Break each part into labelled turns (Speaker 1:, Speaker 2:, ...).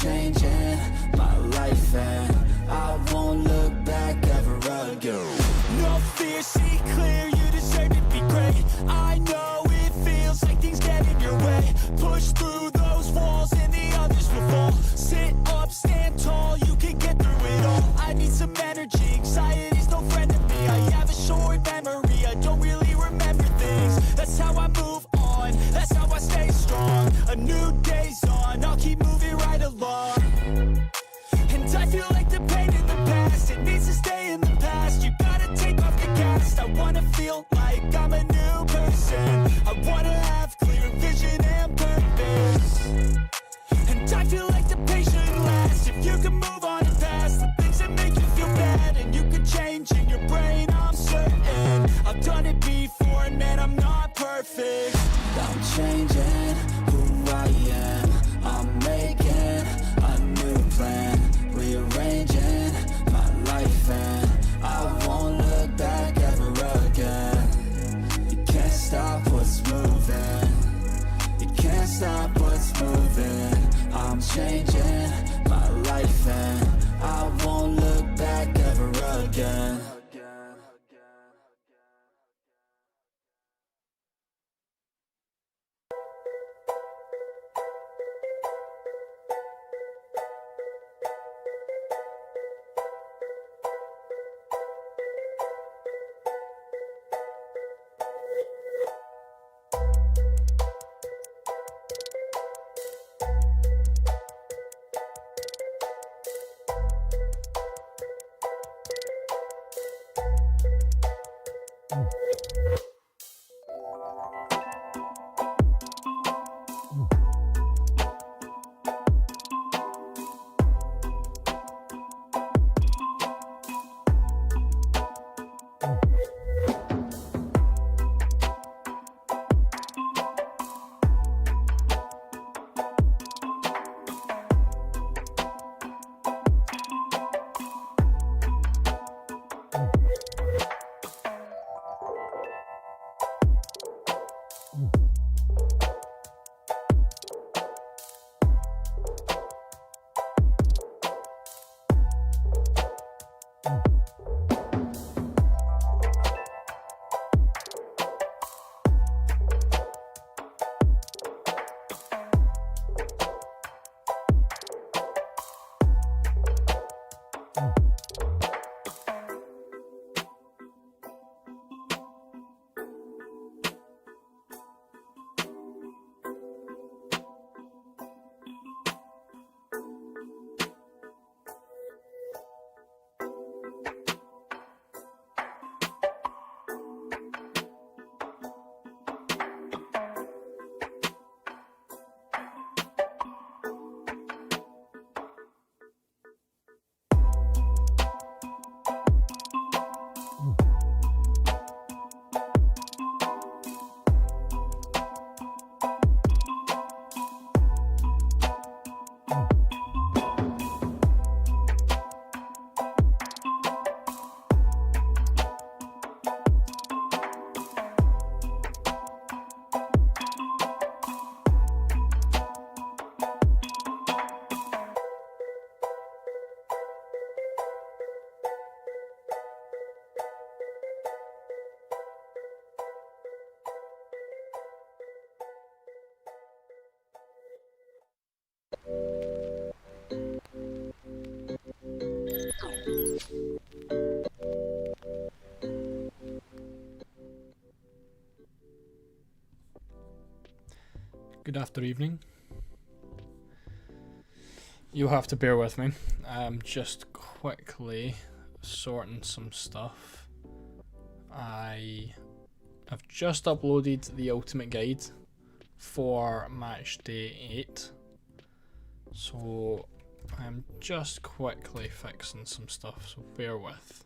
Speaker 1: changing my life and I won't look back ever again. No fear, see clear, you deserve to be great. I know it feels like things get in your way. Push through those walls and the others will fall. Sit up, stand tall, you can get through it all. I need some energy, anxiety's no friend to me. I have a short memory, I don't really remember things. That's how I move on, that's how I stay strong. A new day's on, I'll keep moving right along. And I feel like the pain in the past, it needs to stay in the past. You gotta take off the cast. I wanna feel like I'm a new person. I wanna have clear vision and purpose. And I feel like the pain shouldn't last. If you can move on and past the things that make you feel bad, and you can change in your brain, I'm certain. I've done it before and man, I'm not perfect. I'm changing who I am. I'm making a new plan, rearranging my life and I won't look back ever again. You can't stop what's moving, you can't stop what's moving. I'm changing my life and I won't look back ever again.
Speaker 2: Good after evening. You'll have to bear with me. I'm just quickly sorting some stuff. I have just uploaded the ultimate guide for match day 8. So I'm just quickly fixing some stuff, so bear with.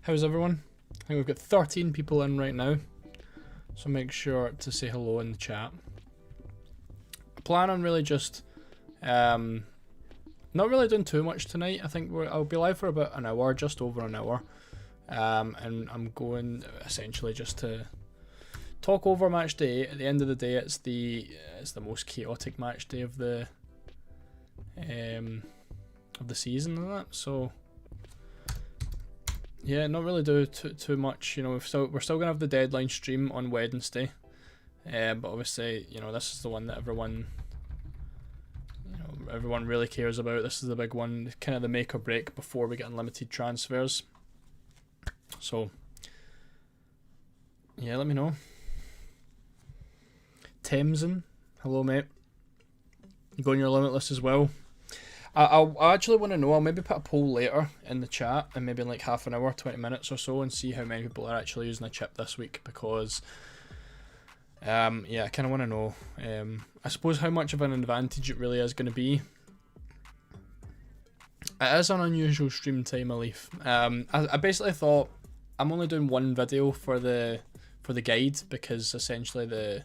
Speaker 2: How's everyone? I think we've got 13 people in right now. so make sure to say hello in the chat. I plan on really just not really doing too much tonight. I think I'll be live for about an hour, just over an hour, and I'm going essentially just to talk over match day. At the end of the day, it's the most chaotic match day of the season, and that. So yeah, not really do too much. You know, we're still gonna have the deadline stream on Wednesday, but obviously, you know, this is the one that everyone really cares about. This is the big one, kind of the make or break before we get unlimited transfers. So yeah, let me know. Thamesen, hello mate. You going your Limitless as well? I actually want to know. I'll maybe put a poll later in the chat, and maybe in like half an hour, 20 minutes or so, and see how many people are actually using a chip this week, because yeah, I kind of want to know. I suppose how much of an advantage it really is going to be. It is an unusual stream time, Alif. I basically thought I'm only doing one video for the guide, because essentially the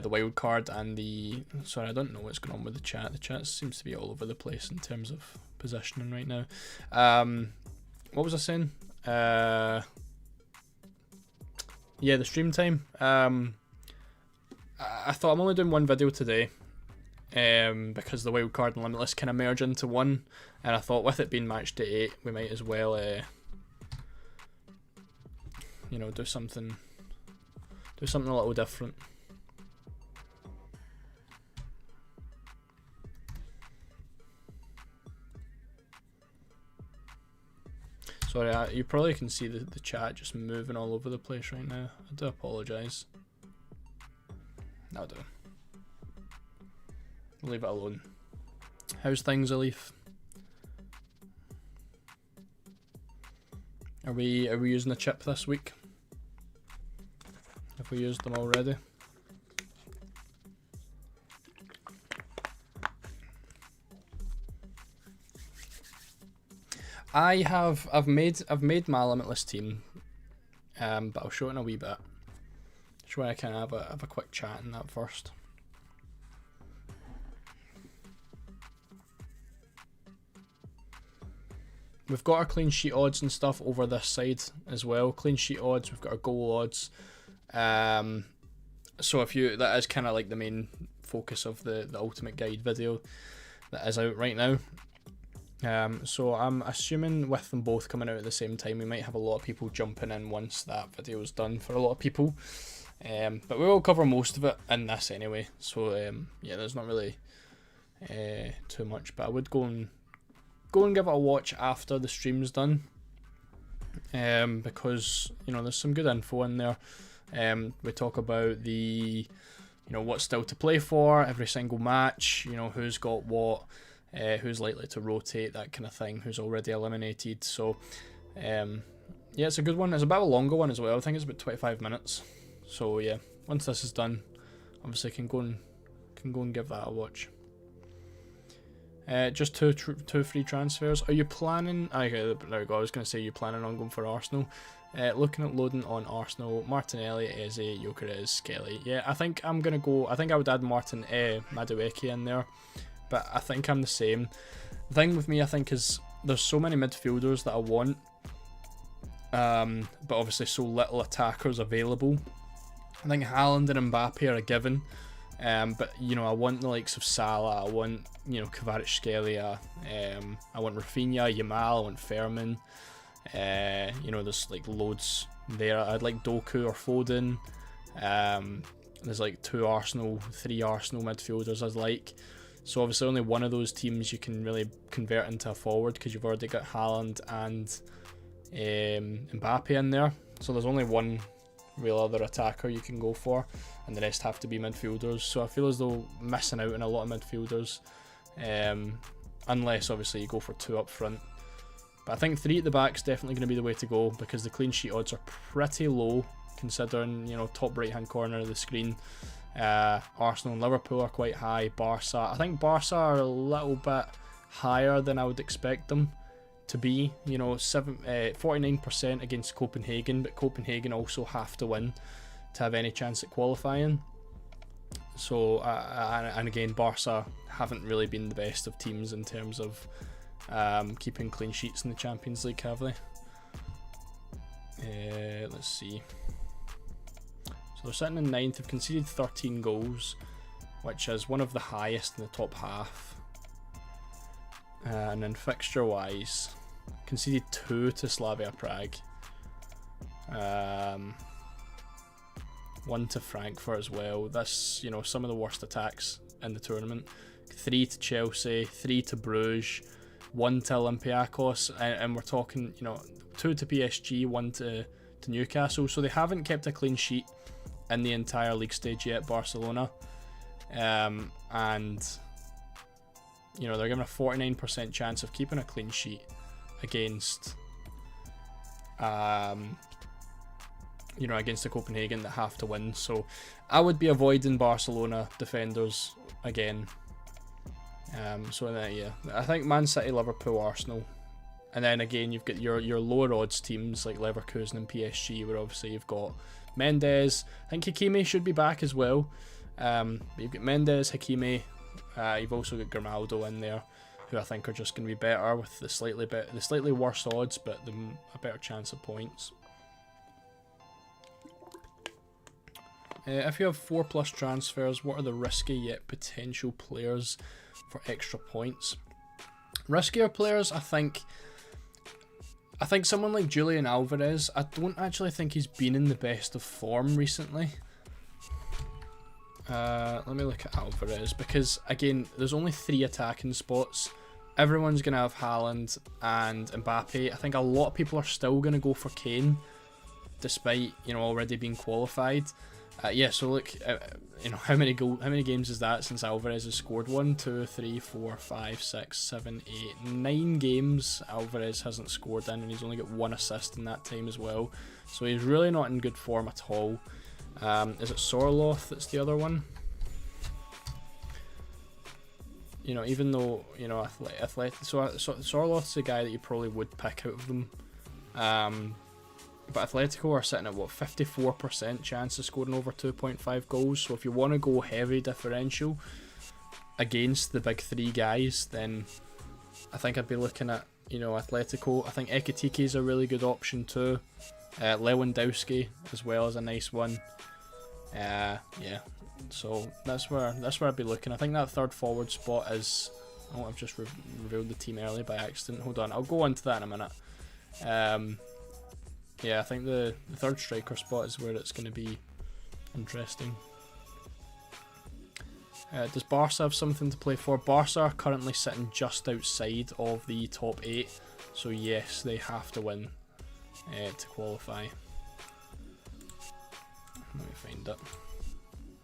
Speaker 2: wild card and sorry, I don't know what's going on with the chat. The chat seems to be all over the place in terms of positioning right now. What was I saying? Yeah, the stream time. I thought I'm only doing one video today, because the wild card and Limitless kind of merge into one, and I thought with it being match day 8, we might as well, you know, do something a little different. Sorry, you probably can see the chat just moving all over the place right now. I do apologise. That'll do. We'll leave it alone. How's things, Alif? Are we using a chip this week? Have we used them already? I've made my Limitless team, but I'll show it in a wee bit. Just want to kind of have a quick chat in that first. We've got our clean sheet odds and stuff over this side as well. Clean sheet odds. We've got our goal odds. So that is kind of like the main focus of the ultimate guide video that is out right now. So I'm assuming with them both coming out at the same time, we might have a lot of people jumping in once that video is done for a lot of people. But we will cover most of it in this anyway. So yeah, there's not really too much, but I would go and give it a watch after the stream's done, because you know there's some good info in there. We talk about what's still to play for every single match. You know, who's got what. Who's likely to rotate, that kind of thing, who's already eliminated. So yeah, it's a good one. It's a bit of a longer one as well. I think it's about 25 minutes. So yeah, once this is done, obviously can go and give that a watch. Just two free transfers. Are you planning? Okay, there we go. I was going to say you're planning on going for Arsenal. Looking at loading on Arsenal: Martinelli, Eze, Gyökeres, Skelly. Yeah, I think I'm gonna go. I think I would add Madueke in there. But I think I'm the same. The thing with me, I think, is there's so many midfielders that I want, but obviously so little attackers available. I think Haaland and Mbappe are a given, but you know, I want the likes of Salah, I want, you know, Kvaratskhelia, I want Rafinha, Yamal, I want Fermin. You know, there's like loads there. I'd like Doku or Foden. There's like 3 Arsenal midfielders I'd like. So obviously only one of those teams you can really convert into a forward, because you've already got Haaland and Mbappe in there. So there's only one real other attacker you can go for, and the rest have to be midfielders. So I feel as though missing out on a lot of midfielders, unless obviously you go for 2 up front. But I think 3 at the back is definitely going to be the way to go, because the clean sheet odds are pretty low, considering, you know, top right hand corner of the screen. Arsenal and Liverpool are quite high. Barca, I think Barca are a little bit higher than I would expect them to be. You know, 49% against Copenhagen, but Copenhagen also have to win. to have any chance at qualifying. So, and again, Barca haven't really been the best of teams in terms of keeping clean sheets in the Champions League, have they? Let's see. So they're sitting in 9th, they've conceded 13 goals, which is one of the highest in the top half. And then fixture-wise, conceded 2 to Slavia Prague. 1 to Frankfurt as well. That's, you know, some of the worst attacks in the tournament. 3 to Chelsea, 3 to Bruges, 1 to Olympiacos, and we're talking, you know, 2 to PSG, 1 to Newcastle. So they haven't kept a clean sheet in the entire league stage yet, Barcelona. And, you know, they're given a 49% chance of keeping a clean sheet against, you know, against the Copenhagen that have to win. So I would be avoiding Barcelona defenders again. So yeah, I think Man City, Liverpool, Arsenal, and then again you've got your lower odds teams like Leverkusen and PSG, where obviously you've got Mendes. I think Hakimi should be back as well. But you've got Mendes, Hakimi. You've also got Grimaldo in there, who I think are just going to be better with the slightly worse odds, but a better chance of points. If you have 4+ transfers, what are the risky yet potential players for extra points? Riskier players, I think someone like Julian Alvarez. I don't actually think he's been in the best of form recently. Let me look at Alvarez, because again, there's only 3 attacking spots. Everyone's going to have Haaland and Mbappe. I think a lot of people are still going to go for Kane, despite, you know, already being qualified. Yeah, so look, you know, how many games is that since Alvarez has scored? 1, 2, 3, 4, 5, 6, 7, 8, 9 games Alvarez hasn't scored in, and he's only got 1 assist in that time as well. So he's really not in good form at all. Is it Sorloth that's the other one? You know, even though, you know, Sorloth's the guy that you probably would pick out of them. But Atletico are sitting at, what, 54% chance of scoring over 2.5 goals. So if you want to go heavy differential against the big 3 guys, then I think I'd be looking at, you know, Atletico. I think Ekitike is a really good option too. Lewandowski as well is a nice one. Yeah, so that's where I'd be looking. I think that third forward spot is... Oh, I've just revealed the team early by accident. Hold on, I'll go on to that in a minute. Yeah, I think the third striker spot is where it's going to be interesting. Does Barca have something to play for? Barca are currently sitting just outside of the top 8, so yes, they have to win to qualify. Let me find it.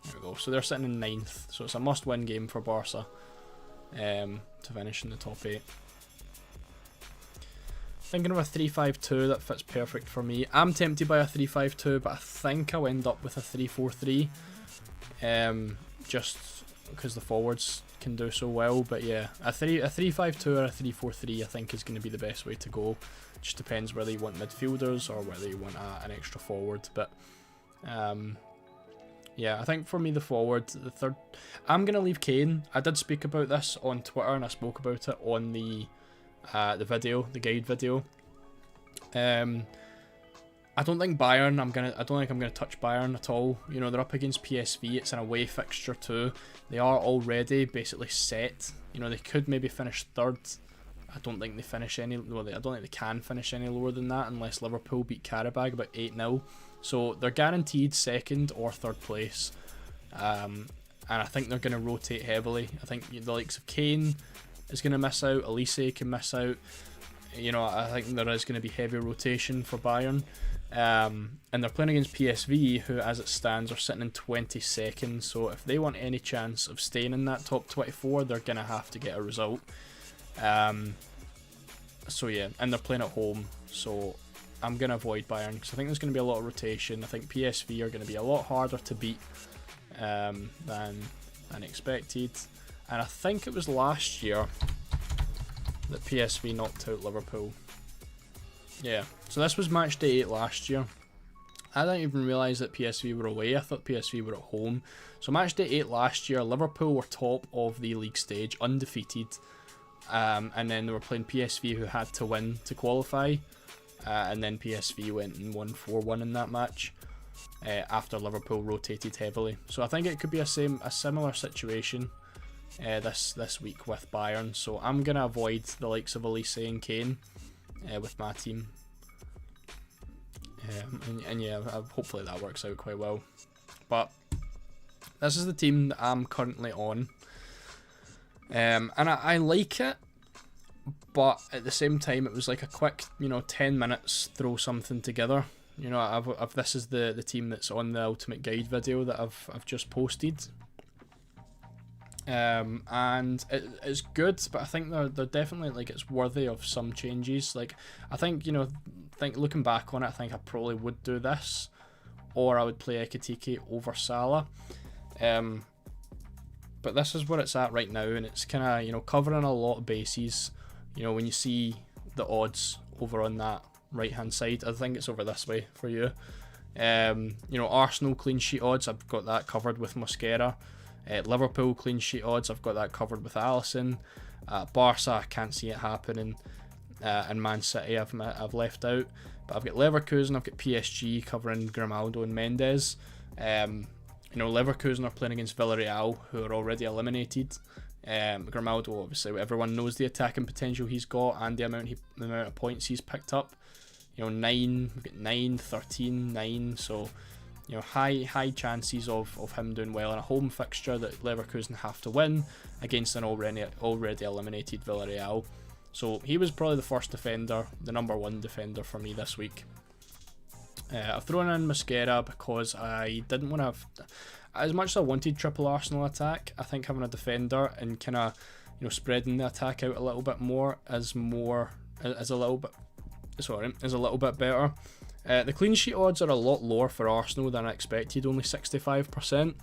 Speaker 2: There we go. So they're sitting in 9th, so it's a must-win game for Barca to finish in the top 8. Thinking of a 3-5-2 that fits perfect for me. I'm tempted by a 3-5-2, but I think I'll end up with a 3-4-3. Just because the forwards can do so well. But yeah, a 3-5-2 or a 3-4-3 I think is going to be the best way to go. Just depends whether you want midfielders or whether you want an extra forward. But yeah, I think for me the forward, the third, I'm going to leave Kane. I did speak about this on Twitter and I spoke about it on the video, the guide video. I don't think Bayern, I don't think I'm gonna touch Bayern at all. You know, they're up against PSV, it's an away fixture too. They are already basically set. You know, they could maybe finish 3rd. I don't think they finish any, well, I don't think they can finish any lower than that unless Liverpool beat Karabag about 8-0. So they're guaranteed 2nd or 3rd place. And I think they're going to rotate heavily. I think the likes of Kane is going to miss out, Elise can miss out. You know, I think there is going to be heavy rotation for Bayern. And they're playing against PSV, who as it stands are sitting in 22nd, so if they want any chance of staying in that top 24, they're going to have to get a result. So yeah, and they're playing at home, so I'm going to avoid Bayern, because I think there's going to be a lot of rotation. I think PSV are going to be a lot harder to beat than expected. And I think it was last year that PSV knocked out Liverpool. Yeah, so this was match day 8 last year. I didn't even realise that PSV were away. I thought PSV were at home. So matchday 8 last year, Liverpool were top of the league stage, undefeated. And then they were playing PSV, who had to win to qualify. And then PSV went and won 4-1 in that match after Liverpool rotated heavily. So I think it could be a similar situation this week with Bayern. So I'm going to avoid the likes of Elise and Kane with my team. And yeah, hopefully that works out quite well. But this is the team that I'm currently on. And I like it, but at the same time it was like a quick, 10 minutes, throw something together. This is the team that's on the Ultimate Guide video that I've just posted. And it's good, but I think they're definitely, like, it's worthy of some changes. Like, I think, looking back on it, I think I probably would do this, or I would play Ekitike over Salah. But this is where it's at right now, and it's kind of, covering a lot of bases. When you see the odds over on that right hand side, I think it's over this way for you. Arsenal clean sheet odds, I've got that covered with Mosquera. Liverpool clean sheet odds, I've got that covered with Alisson. Barca, I can't see it happening. And Man City, I've left out. But I've got Leverkusen, I've got PSG covering Grimaldo and Mendes. Leverkusen are playing against Villarreal, who are already eliminated. Grimaldo, obviously, everyone knows the attacking potential he's got and the amount of points he's picked up. 9, we've got 9, 13, 9. So, high chances of him doing well in a home fixture that Leverkusen have to win against an already eliminated Villarreal. So he was probably the first defender, the number 1 defender for me this week. I've thrown in Mosquera because I didn't want to have, as much as I wanted triple Arsenal attack, I think having a defender and kind of, spreading the attack out a little bit more is a little bit better. The clean sheet odds are a lot lower for Arsenal than I expected, only 65%.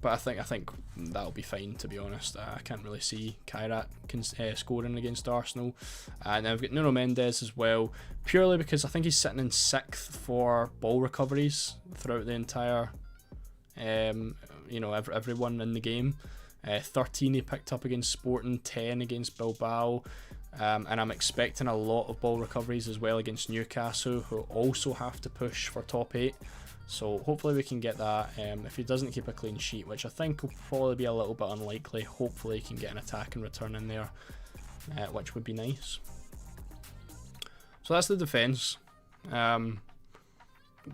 Speaker 2: But I think that'll be fine, to be honest. I can't really see Kairat scoring against Arsenal. And then I've got Nuno Mendes as well, purely because I think he's sitting in 6th for ball recoveries throughout the entire, everyone in the game. 13 he picked up against Sporting, 10 against Bilbao. And I'm expecting a lot of ball recoveries as well against Newcastle, who also have to push for top 8. So hopefully we can get that. If he doesn't keep a clean sheet, which I think will probably be a little bit unlikely, hopefully he can get an attack and return in there, which would be nice. So that's the defence. Kind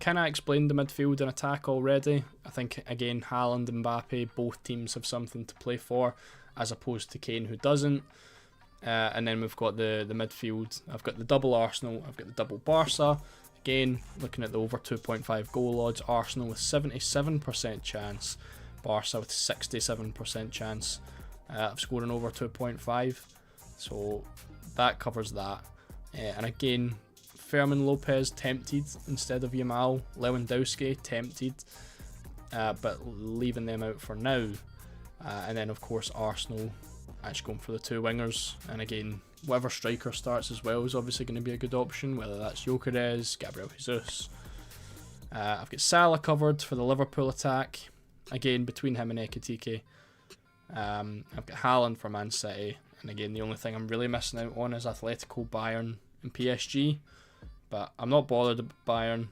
Speaker 2: of explained the midfield and attack already. I think, again, Haaland and Mbappe, both teams have something to play for, as opposed to Kane, who doesn't. And then we've got the midfield. I've got the double Arsenal, I've got the double Barca. Again, looking at the over 2.5 goal odds, Arsenal with 77% chance, Barca with 67% chance of scoring over 2.5. So that covers that. And again, Fermin Lopez tempted instead of Yamal, Lewandowski tempted, but leaving them out for now. And then of course Arsenal actually going for the 2 wingers, and again, whatever striker starts as well is obviously going to be a good option, whether that's Gyökeres, Gabriel Jesus. I've got Salah covered for the Liverpool attack, again between him and Ekitike. I've got Haaland for Man City, and again the only thing I'm really missing out on is Atletico, Bayern and PSG, but I'm not bothered about Bayern.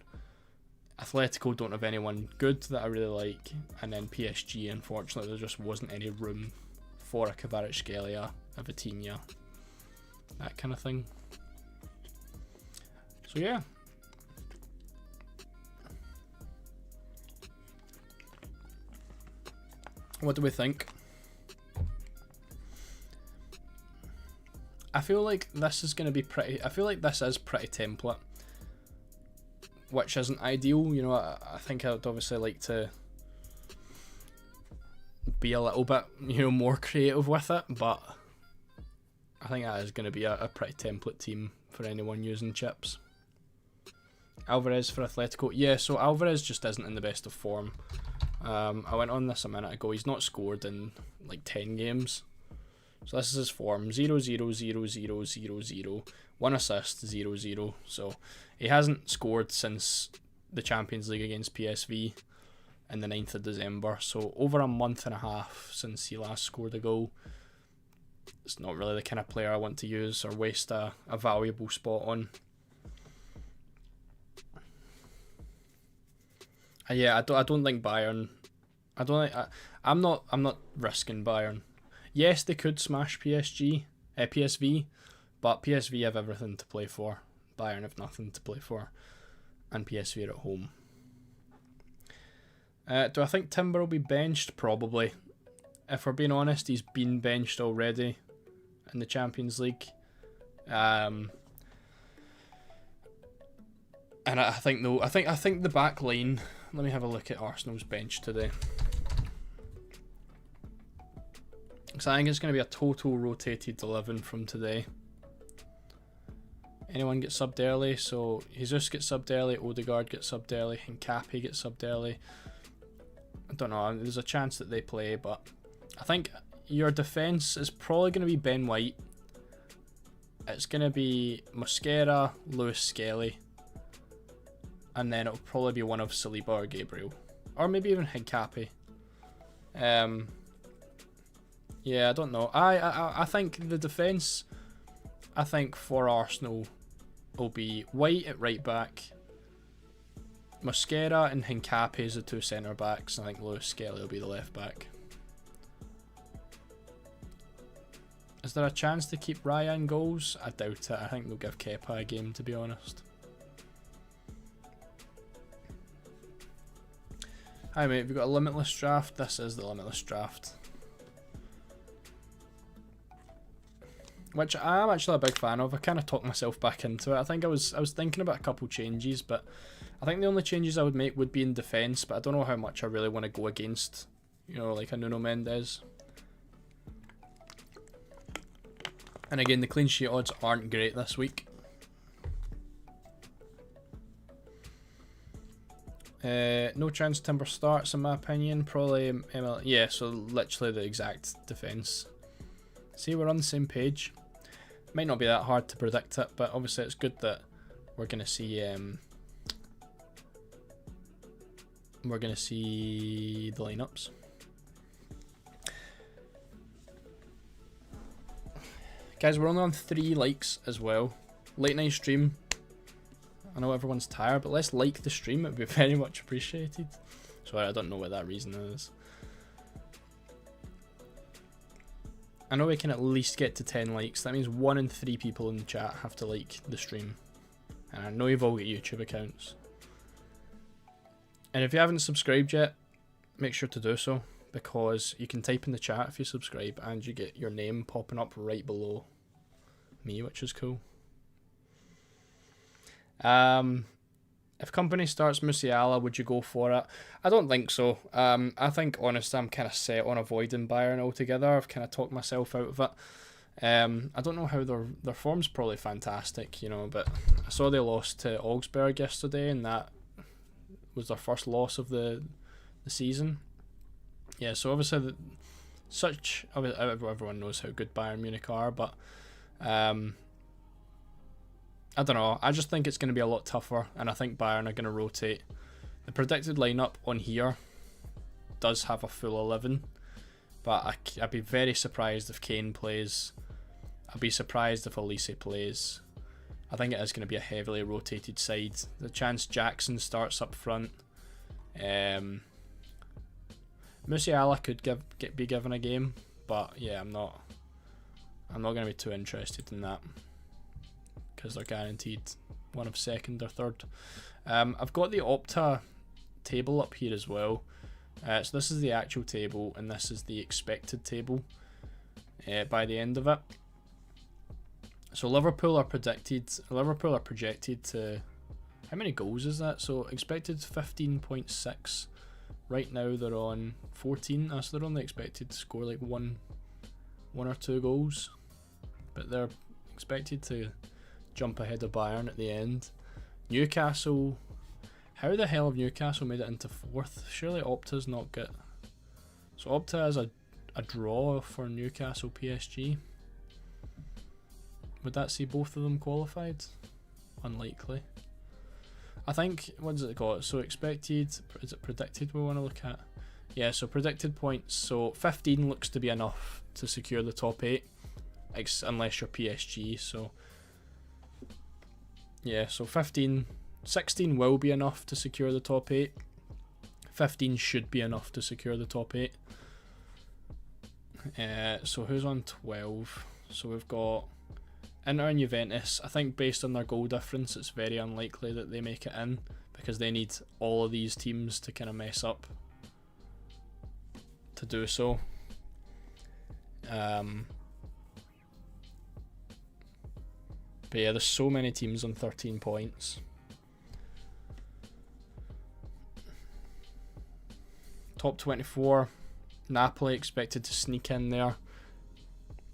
Speaker 2: Atletico don't have anyone good that I really like, and then PSG, unfortunately there just wasn't any room for a Kvaratskhelia, a Vitinha, that kind of thing. So yeah. What do we think? I feel like this is going to be pretty, I feel like this is pretty template, which isn't ideal. I think I would obviously like to be a little bit, more creative with it, but I think that is going to be a pretty template team for anyone using chips. Alvarez for Atletico. Yeah, so Alvarez just isn't in the best of form. I went on this a minute ago. He's not scored in like 10 games. So this is his form: 0, 0, 0, 0, 0, 0, 1 assist, 0, 0. So he hasn't scored since the Champions League against PSV in the 9th of December. So over a month and a half since he last scored a goal. It's not really the kind of player I want to use or waste a valuable spot on. Yeah, I don't think Bayern. I'm not risking Bayern. Yes, they could smash PSV, but PSV have everything to play for. Bayern have nothing to play for, and PSV are at home. Do I think Timber will be benched? Probably. If we're being honest, he's been benched already in the Champions League. And I think though, I think the back line. Let me have a look at Arsenal's bench today. So I think it's going to be a total rotated 11 from today. Anyone gets subbed early, so Jesus gets subbed early, Odegaard gets subbed early, Hincapié gets subbed early. I don't know, there's a chance that they play, but I think your defence is probably going to be Ben White. It's going to be Mosquera, Lewis Skelly, and then it'll probably be one of Saliba or Gabriel, or maybe even Hincapié. Yeah, I don't know. I think the defence, I think for Arsenal, will be White at right back, Mosquera and Hincapié as the two centre backs, and I think Lewis Skelly will be the left back. Is there a chance to keep Raya in goals? I doubt it. I think they'll give Kepa a game, to be honest. Hi mate, have you got a limitless draft? This is the limitless draft. Which I am actually a big fan of. I kind of talked myself back into it. I think I was thinking about a couple changes, but I think the only changes I would make would be in defence, but I don't know how much I really want to go against, you know, like a Nuno Mendes. And again, the clean sheet odds aren't great this week. No chance Timber starts, in my opinion. Probably ML. Yeah, so literally the exact defence. See, we're on the same page. Might not be that hard to predict it, but obviously it's good that we're gonna see the lineups. Guys, we're only on 3 likes as well. Late night stream. I know everyone's tired, but let's like the stream. It would be very much appreciated. Sorry, I don't know what that reason is. I know we can at least get to 10 likes. That means 1 in 3 people in the chat have to like the stream. And I know you've all got YouTube accounts. And if you haven't subscribed yet, make sure to do so, because you can type in the chat if you subscribe and you get your name popping up right below me, which is cool. If company starts Musiala, would you go for it? I don't think so. I think honestly I'm kind of set on avoiding Bayern altogether. I've kind of talked myself out of it. I don't know how their form's probably fantastic, you know, but I saw they lost to Augsburg yesterday, and that was their first loss of the season. Yeah, so obviously everyone knows how good Bayern Munich are, but I don't know. I just think it's going to be a lot tougher, and I think Bayern are going to rotate. The predicted lineup on here does have a full 11, but I'd be very surprised if Kane plays. I'd be surprised if Elise plays. I think it is going to be a heavily rotated side. The chance Jackson starts up front. Musiala could be given a game, but yeah, I'm not going to be too interested in that, because they're guaranteed one of second or third. I've got the Opta table up here as well. So this is the actual table, and this is the expected table by the end of it. So Liverpool are projected to, how many goals is that? So expected 15.6. Right now they're on 14. So they're only expected to score like one or 2 goals, but they're expected to jump ahead of Bayern at the end. Newcastle, how the hell have Newcastle made it into 4th? Surely Opta's not good. So Opta has a a draw for Newcastle PSG. Would that see both of them qualified? Unlikely. I think, what does it got? So expected, is it predicted we want to look at? Yeah, so predicted points. So 15 looks to be enough to secure the top 8, unless you're PSG. So yeah, so 16 will be enough to secure the top 8. 15 should be enough to secure the top 8. So who's on 12? So we've got Inter and Juventus. I think based on their goal difference, it's very unlikely that they make it in, because they need all of these teams to kind of mess up to do so. But yeah, there's so many teams on 13 points. Top 24, Napoli expected to sneak in there.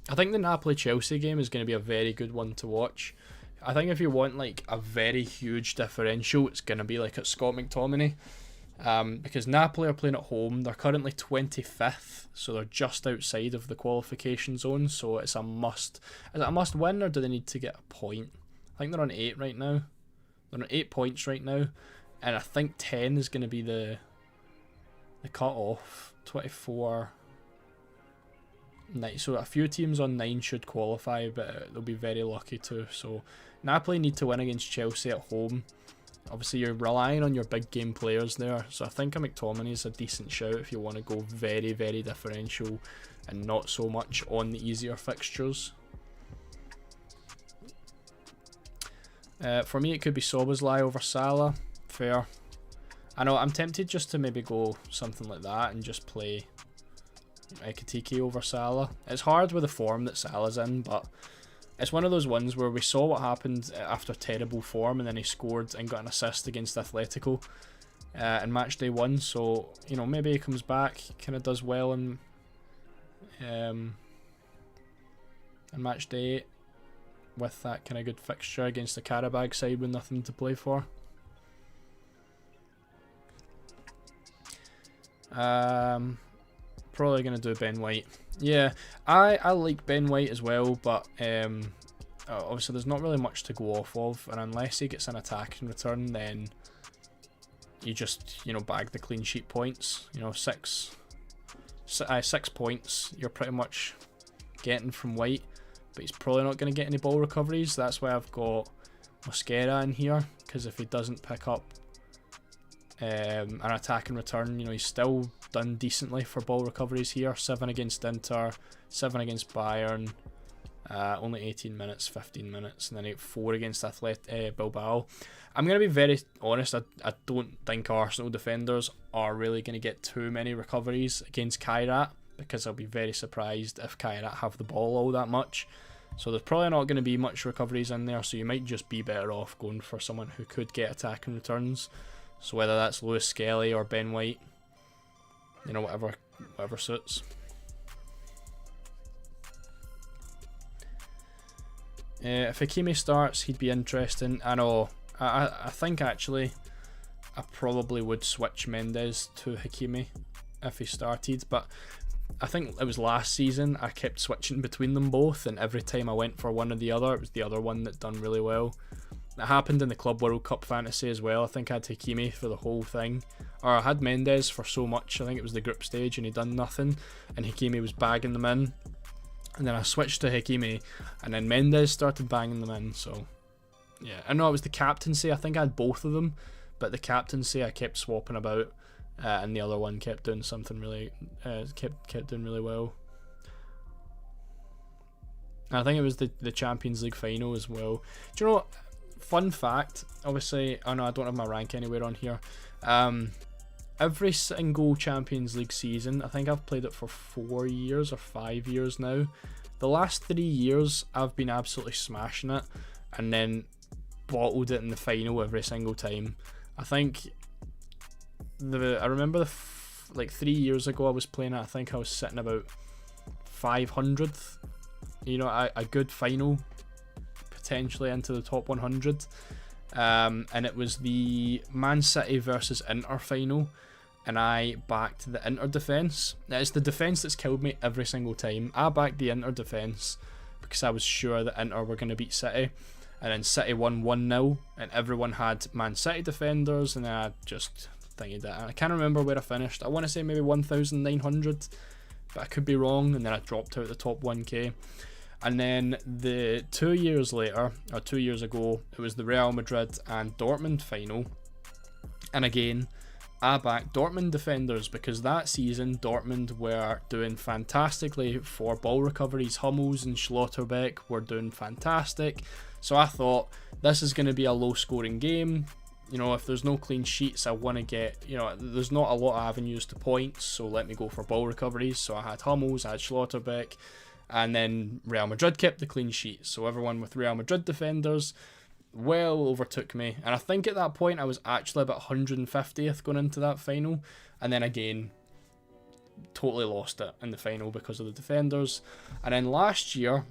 Speaker 2: I think the Napoli-Chelsea game is going to be a very good one to watch. I think if you want like a very huge differential, it's going to be like at Scott McTominay. Because Napoli are playing at home. They're currently 25th, so they're just outside of the qualification zone. So it's a must. Is it a must win, or do they need to get a point? I think they're on 8 right now. They're on 8 points right now, and I think 10 is going to be the cut off. 24. So a few teams on 9 should qualify, but they'll be very lucky too. So Napoli need to win against Chelsea at home. Obviously, you're relying on your big game players there, so I think a McTominay is a decent shout if you want to go very, very differential and not so much on the easier fixtures. For me, it could be Szoboszlai over Salah. Fair. I know, I'm tempted just to maybe go something like that and just play Ekitike over Salah. It's hard with the form that Salah's in, but it's one of those ones where we saw what happened after terrible form, and then he scored and got an assist against Atletico in matchday 1. So, you know, maybe he comes back, kind of does well in matchday 8 with that kind of good fixture against the Karabag side with nothing to play for. Probably going to do Ben White. Yeah, I like Ben White as well, but obviously there's not really much to go off of, and unless he gets an attack in return, then you just, you know, bag the clean sheet points. You know, 6 points you're pretty much getting from White, but he's probably not going to get any ball recoveries. That's why I've got Mosquera in here, because if he doesn't pick up an attack in return, you know, he's still done decently for ball recoveries here. 7 against Inter, 7 against Bayern, only 18 minutes, 15 minutes, and then 4 against Bilbao. I'm going to be very honest, I don't think Arsenal defenders are really going to get too many recoveries against Kairat, because I'll be very surprised if Kairat have the ball all that much. So there's probably not going to be much recoveries in there, so you might just be better off going for someone who could get attack and returns. So whether that's Lewis Skelly or Ben White, you know, whatever suits. If Hakimi starts, he'd be interesting. I know. I think actually I probably would switch Mendes to Hakimi if he started, but I think it was last season I kept switching between them both, and every time I went for one or the other, it was the other one that done really well. It happened in the Club World Cup fantasy as well. I think I had Hakimi for the whole thing, or I had Mendes for so much. I think it was the group stage and he done nothing, and Hakimi was bagging them in, and then I switched to Hakimi, and then Mendes started banging them in. So yeah, I know it was the captaincy. I think I had both of them, but the captaincy I kept swapping about, and the other one kept doing something really, kept doing really well. And I think it was the Champions League final as well. Do you know what? Fun fact, obviously, oh no, I don't have my rank anywhere on here. Every single Champions League season, I think I've played it for 4 years or 5 years now. The last 3 years, I've been absolutely smashing it, and then bottled it in the final every single time. I think I remember like 3 years ago I was playing it. I think I was sitting about 500th. You know, a good final, potentially into the top 100. And it was the Man City versus Inter final, and I backed the Inter defence. Now, it's the defence that's killed me every single time. I backed the Inter defence because I was sure that Inter were going to beat City, and then City won 1-0, and everyone had Man City defenders, and I just thingied it. I can't remember where I finished. I want to say maybe 1,900, but I could be wrong, and then I dropped out the top 1k. And then the 2 years later, or 2 years ago, it was the Real Madrid and Dortmund final, and again, I backed Dortmund defenders because that season Dortmund were doing fantastically for ball recoveries. Hummels and Schlotterbeck were doing fantastic. So I thought, this is going to be a low scoring game. You know, if there's no clean sheets, I want to get, you know, there's not a lot of avenues to points, so let me go for ball recoveries. So I had Hummels, I had Schlotterbeck, and then Real Madrid kept the clean sheet. So everyone with Real Madrid defenders well overtook me, and I think at that point I was actually about 150th going into that final, and then again totally lost it in the final because of the defenders. And then last year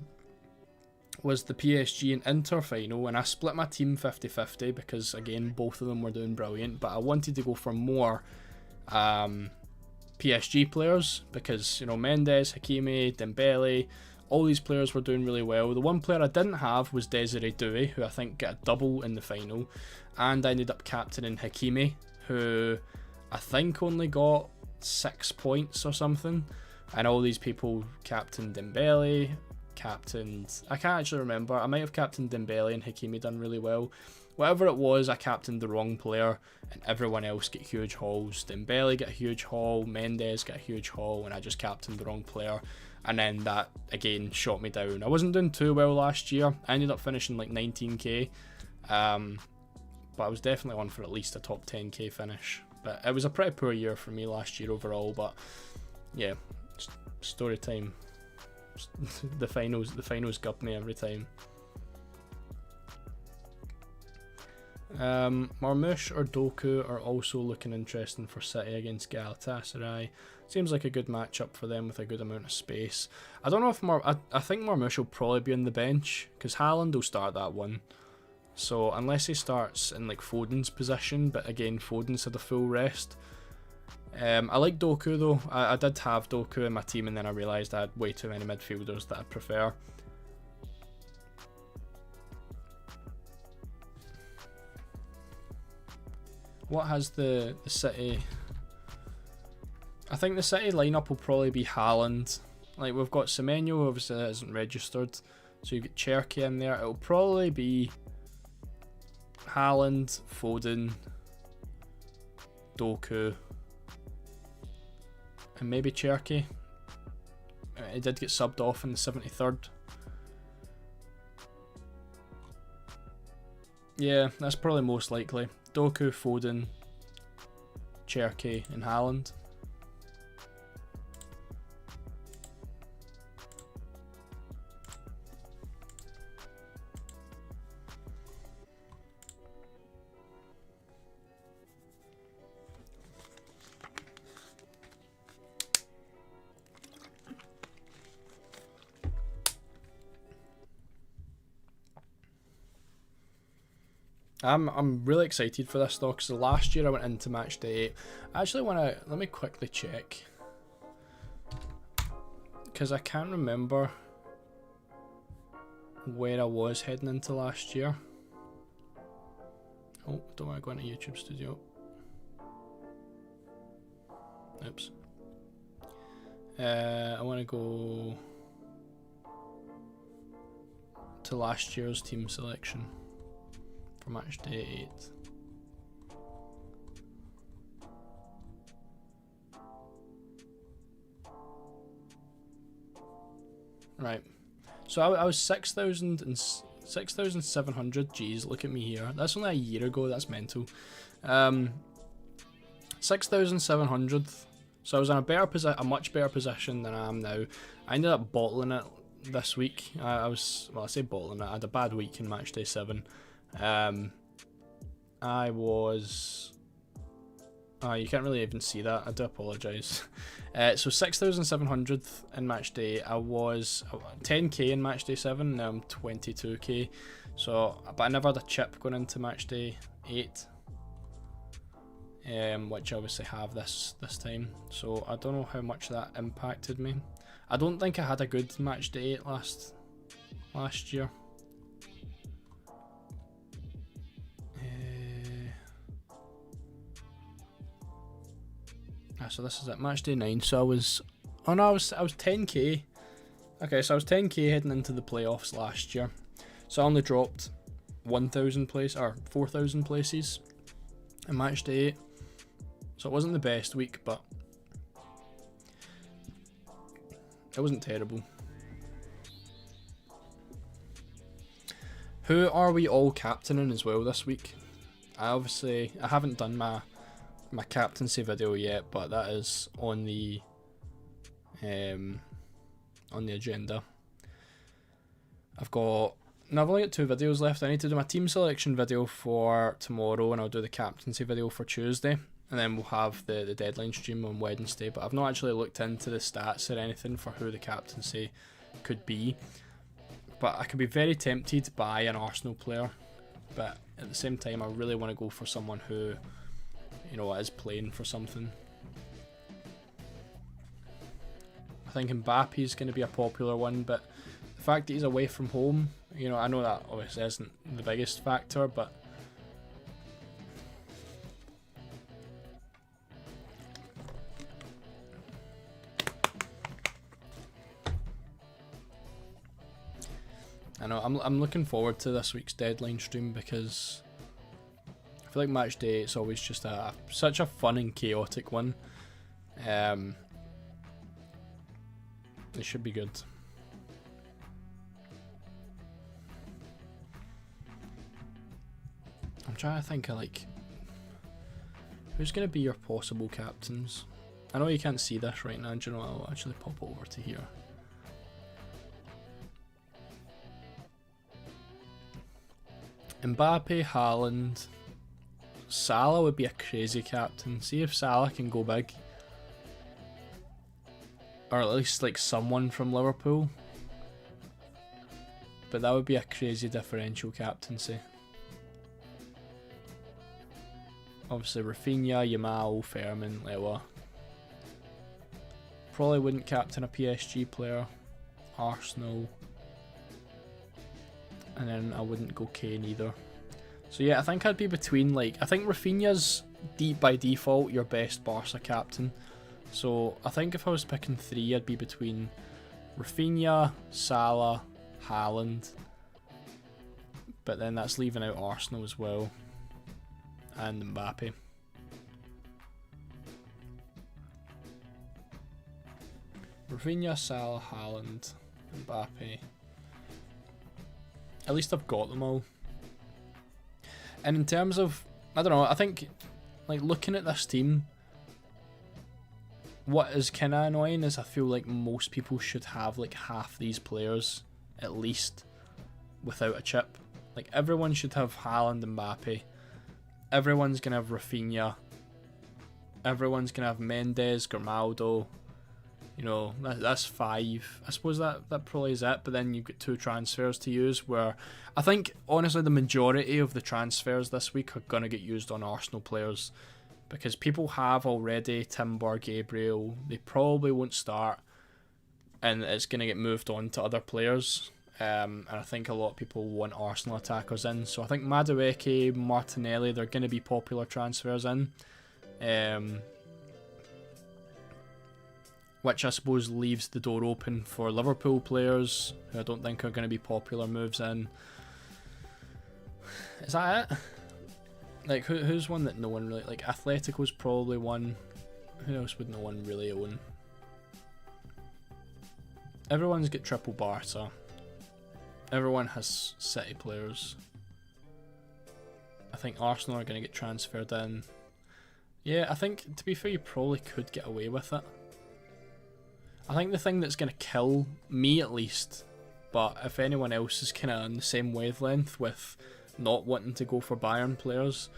Speaker 2: was the PSG and Inter final, and I split my team 50-50 because again both of them were doing brilliant, but I wanted to go for more PSG players because, you know, Mendes, Hakimi, Dembele, all these players were doing really well. The one player I didn't have was Desiree Doué, who I think got a double in the final, and I ended up captaining Hakimi, who I think only got 6 points or something, and all these people captained Dembele, I can't actually remember, I might have captained Dembele and Hakimi done really well. Whatever it was, I captained the wrong player, and everyone else get huge hauls. Dembele got a huge haul, Mendes got a huge haul, and I just captained the wrong player. And then that again shot me down. I wasn't doing too well last year. I ended up finishing like 19k, but I was definitely on for at least a top 10k finish. But it was a pretty poor year for me last year overall. But yeah, story time. the finals got me every time. Marmoush or Doku are also looking interesting for City against Galatasaray. Seems like a good matchup for them with a good amount of space. I don't know if I think Marmoush will probably be on the bench because Haaland will start that one. So unless he starts in like Foden's position, but again Foden's had a full rest. I like Doku though. I did have Doku in my team, and then I realised I had way too many midfielders that I prefer. What has the City? I think the City lineup will probably be Haaland. Like, we've got Semenyo, obviously that isn't registered, so you get Cherki in there. It'll probably be Haaland, Foden, Doku, and maybe Cherki. He did get subbed off in the 73rd. Yeah, that's probably most likely. Doku, Foden, Cherki, and Haaland. I'm really excited for this though, because last year I went into match day 8. I actually want to, let me quickly check, because I can't remember where I was heading into last year. Oh, don't want to go into YouTube Studio. Oops. I want to go to last year's team selection for match day 8. Right, so I was 6,700. Geez, look at me here. That's only a year ago. That's mental. 6,700. So I was in a much better position than I am now. I ended up bottling it this week. I say bottling it. I had a bad week in match day 7. I was... Oh, you can't really even see that. I do apologise. So 6,700 in match day. I was 10k in match day 7. Now I'm 22k. So, but I never had a chip going into match day 8. which I obviously have this time. So I don't know how much that impacted me. I don't think I had a good match day 8 last year. So this is it, match day 9. So I was 10k. Okay, so I was 10k heading into the playoffs last year. So I only dropped 1,000 places or 4,000 places in match day 8. So it wasn't the best week, but it wasn't terrible. Who are we all captaining as well this week? I haven't done my captaincy video yet, but that is on the agenda. I've only got 2 videos left. I need to do my team selection video for tomorrow, and I'll do the captaincy video for Tuesday, and then we'll have the deadline stream on Wednesday. But I've not actually looked into the stats or anything for who the captaincy could be. But I could be very tempted by an Arsenal player, but at the same time I really want to go for someone who, you know, is playing for something. I think Mbappe is going to be a popular one, but the fact that he's away from home, you know, I know that obviously isn't the biggest factor, but I know I'm looking forward to this week's deadline stream, because I feel like match day it's always just such a fun and chaotic one. It should be good. I'm trying to think of like who's gonna be your possible captains. I know you can't see this right now. Do you know what? I'll actually pop over to here. Mbappe, Haaland, Salah would be a crazy captain. See if Salah can go big. Or at least like someone from Liverpool. But that would be a crazy differential captaincy. Obviously Rafinha, Yamal, Fermin, Lewa. Probably wouldn't captain a PSG player. Arsenal. And then I wouldn't go Kane either. So yeah, I think I'd be between I think Rafinha's by default your best Barca captain. So I think if I was picking 3, I'd be between Rafinha, Salah, Haaland. But then that's leaving out Arsenal as well. And Mbappe. Rafinha, Salah, Haaland, Mbappe. At least I've got them all. And in terms of, I don't know, I think like looking at this team, what is kind of annoying is I feel like most people should have like half these players at least without a chip. Like everyone should have Haaland and Mbappe. Everyone's going to have Rafinha. Everyone's going to have Mendes, Grimaldo. You know, that's 5. I suppose that probably is it, but then you've got 2 transfers to use, where I think, honestly, the majority of the transfers this week are going to get used on Arsenal players, because people have already Timber, Gabriel. They probably won't start, and it's going to get moved on to other players. And I think a lot of people want Arsenal attackers in, so I think Madueke, Martinelli, they're going to be popular transfers in. Which I suppose leaves the door open for Liverpool players, who I don't think are going to be popular moves in. Is that it? Like, who's one that no one really... Like, Atletico's probably one. Who else would no one really own? Everyone's got triple Barca. Everyone has City players. I think Arsenal are going to get transferred in. Yeah, I think, to be fair, you probably could get away with it. I think the thing that's going to kill me, at least, but if anyone else is kind of on the same wavelength with not wanting to go for Bayern players,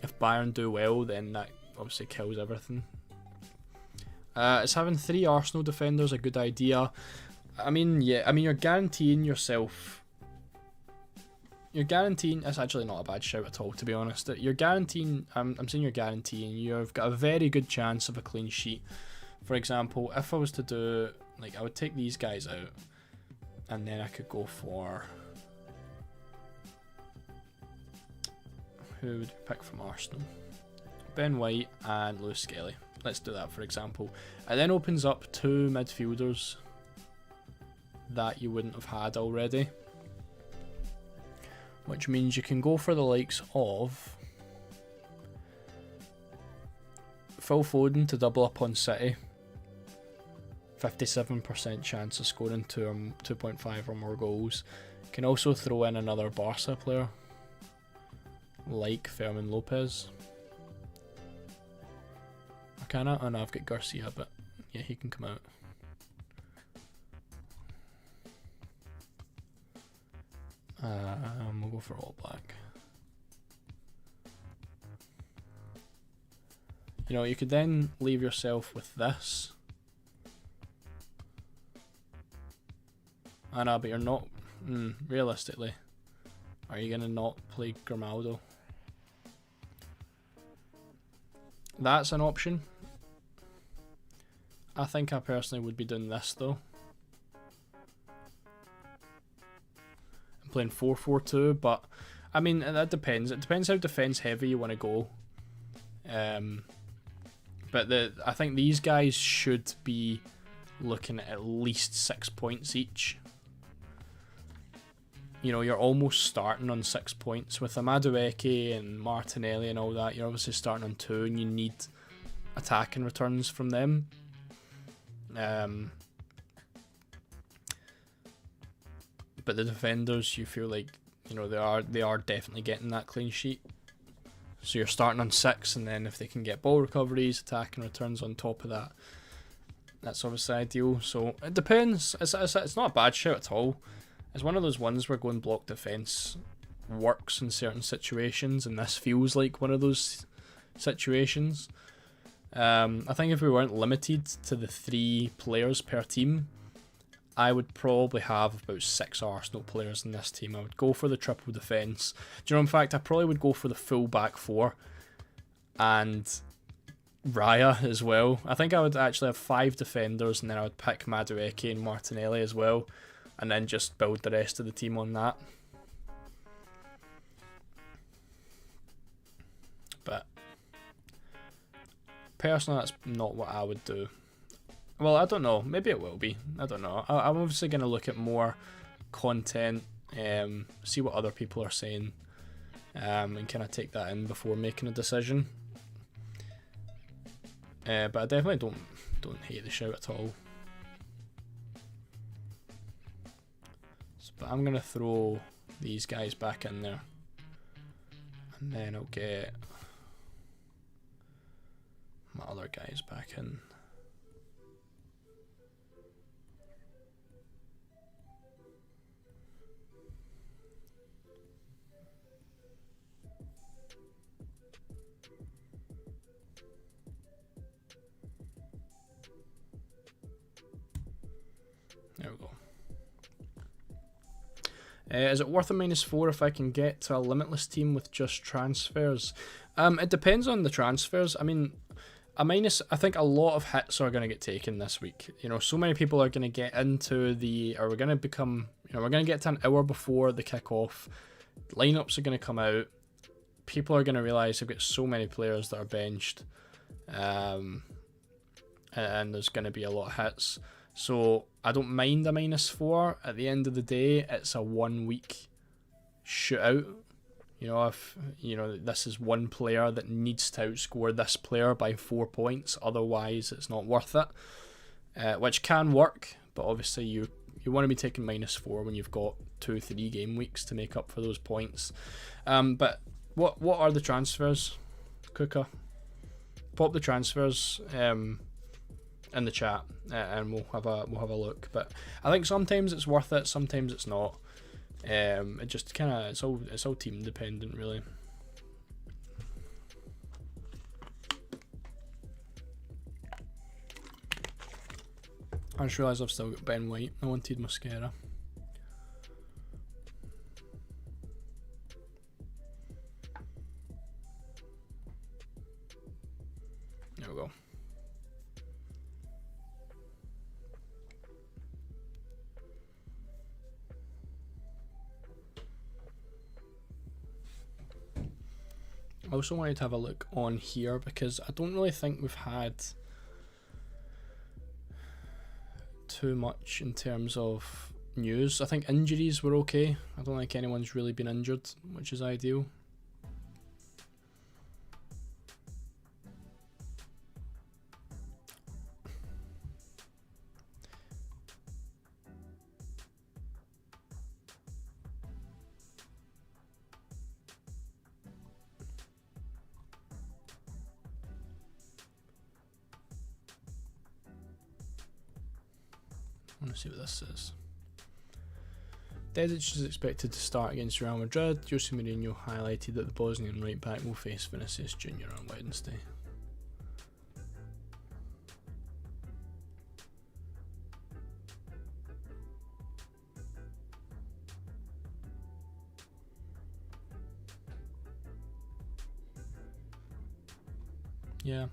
Speaker 2: if Bayern do well, then that obviously kills everything. Is having 3 Arsenal defenders a good idea? I mean, yeah. I mean, you're guaranteeing yourself you're guaranteeing. It's actually not a bad shout at all, to be honest. You're guaranteeing. I'm saying you're guaranteeing. You've got a very good chance of a clean sheet. For example, if I was to do, like, I would take these guys out, and then I could go for, who would you pick from Arsenal? Ben White and Lewis Skelly. Let's do that, for example. It then opens up 2 midfielders that you wouldn't have had already, which means you can go for the likes of Phil Foden to double up on City. 57% chance of scoring 2.5 or more goals. You can also throw in another Barca player like Fermin Lopez. Or can I? Oh no, I've got Garcia, but yeah, he can come out. We'll go for all black. You know, you could then leave yourself with this. I know, but you're not. Realistically, are you going to not play Grimaldo? That's an option. I think I personally would be doing this though. I'm playing 4-4-2, but I mean, that depends. It depends how defense heavy you want to go. But I think these guys should be looking at least 6 points each. You know, you're almost starting on 6 points. With Amadueke and Martinelli and all that, you're obviously starting on 2, and you need attacking returns from them. But the defenders, you feel like, you know, they are definitely getting that clean sheet. So you're starting on 6, and then if they can get ball recoveries, attacking returns on top of that, that's obviously ideal. So it depends. It's not a bad shout at all. It's one of those ones where going block defense works in certain situations, and this feels like one of those situations. I think if we weren't limited to the 3 players per team, I would probably have about 6 Arsenal players in this team. I would go for the triple defence. Do you know, in fact, I probably would go for the full back 4 and Raya as well. I think I would actually have 5 defenders, and then I would pick Madueke and Martinelli as well, and then just build the rest of the team on that. But personally, that's not what I would do. Well, I don't know. Maybe it will be. I don't know. I'm obviously going to look at more content, see what other people are saying, and kind of take that in before making a decision. But I definitely don't hate the shout at all. But I'm going to throw these guys back in there, and then I'll get my other guys back in. There we go. Is it worth a -4 if I can get to a limitless team with just transfers? It depends on the transfers. I mean, a minus, I think a lot of hits are going to get taken this week. You know, so many people are going to get into we're going to become, you know, we're going to get to an hour before the kickoff. Lineups are going to come out. People are going to realise they've got so many players that are benched. And there's going to be a lot of hits. So I don't mind a -4. At the end of the day, it's a 1 week shootout. You know, if you know this is one player that needs to outscore this player by 4 points, otherwise it's not worth it. Which can work, but obviously you want to be taking -4 when you've got 2-3 game weeks to make up for those points. But what are the transfers, Kuka? Pop the transfers in the chat, and we'll have a look. But I think sometimes it's worth it, sometimes it's not. It just kind of it's all team dependent, really. I just realised I've still got Ben White. I wanted mascara. I also wanted to have a look on here because I don't really think we've had too much in terms of news. I think injuries were okay. I don't think anyone's really been injured, which is ideal. I want to see what this says. Dedic is expected to start against Real Madrid. Jose Mourinho highlighted that the Bosnian right back will face Vinicius Jr. on Wednesday. Yeah,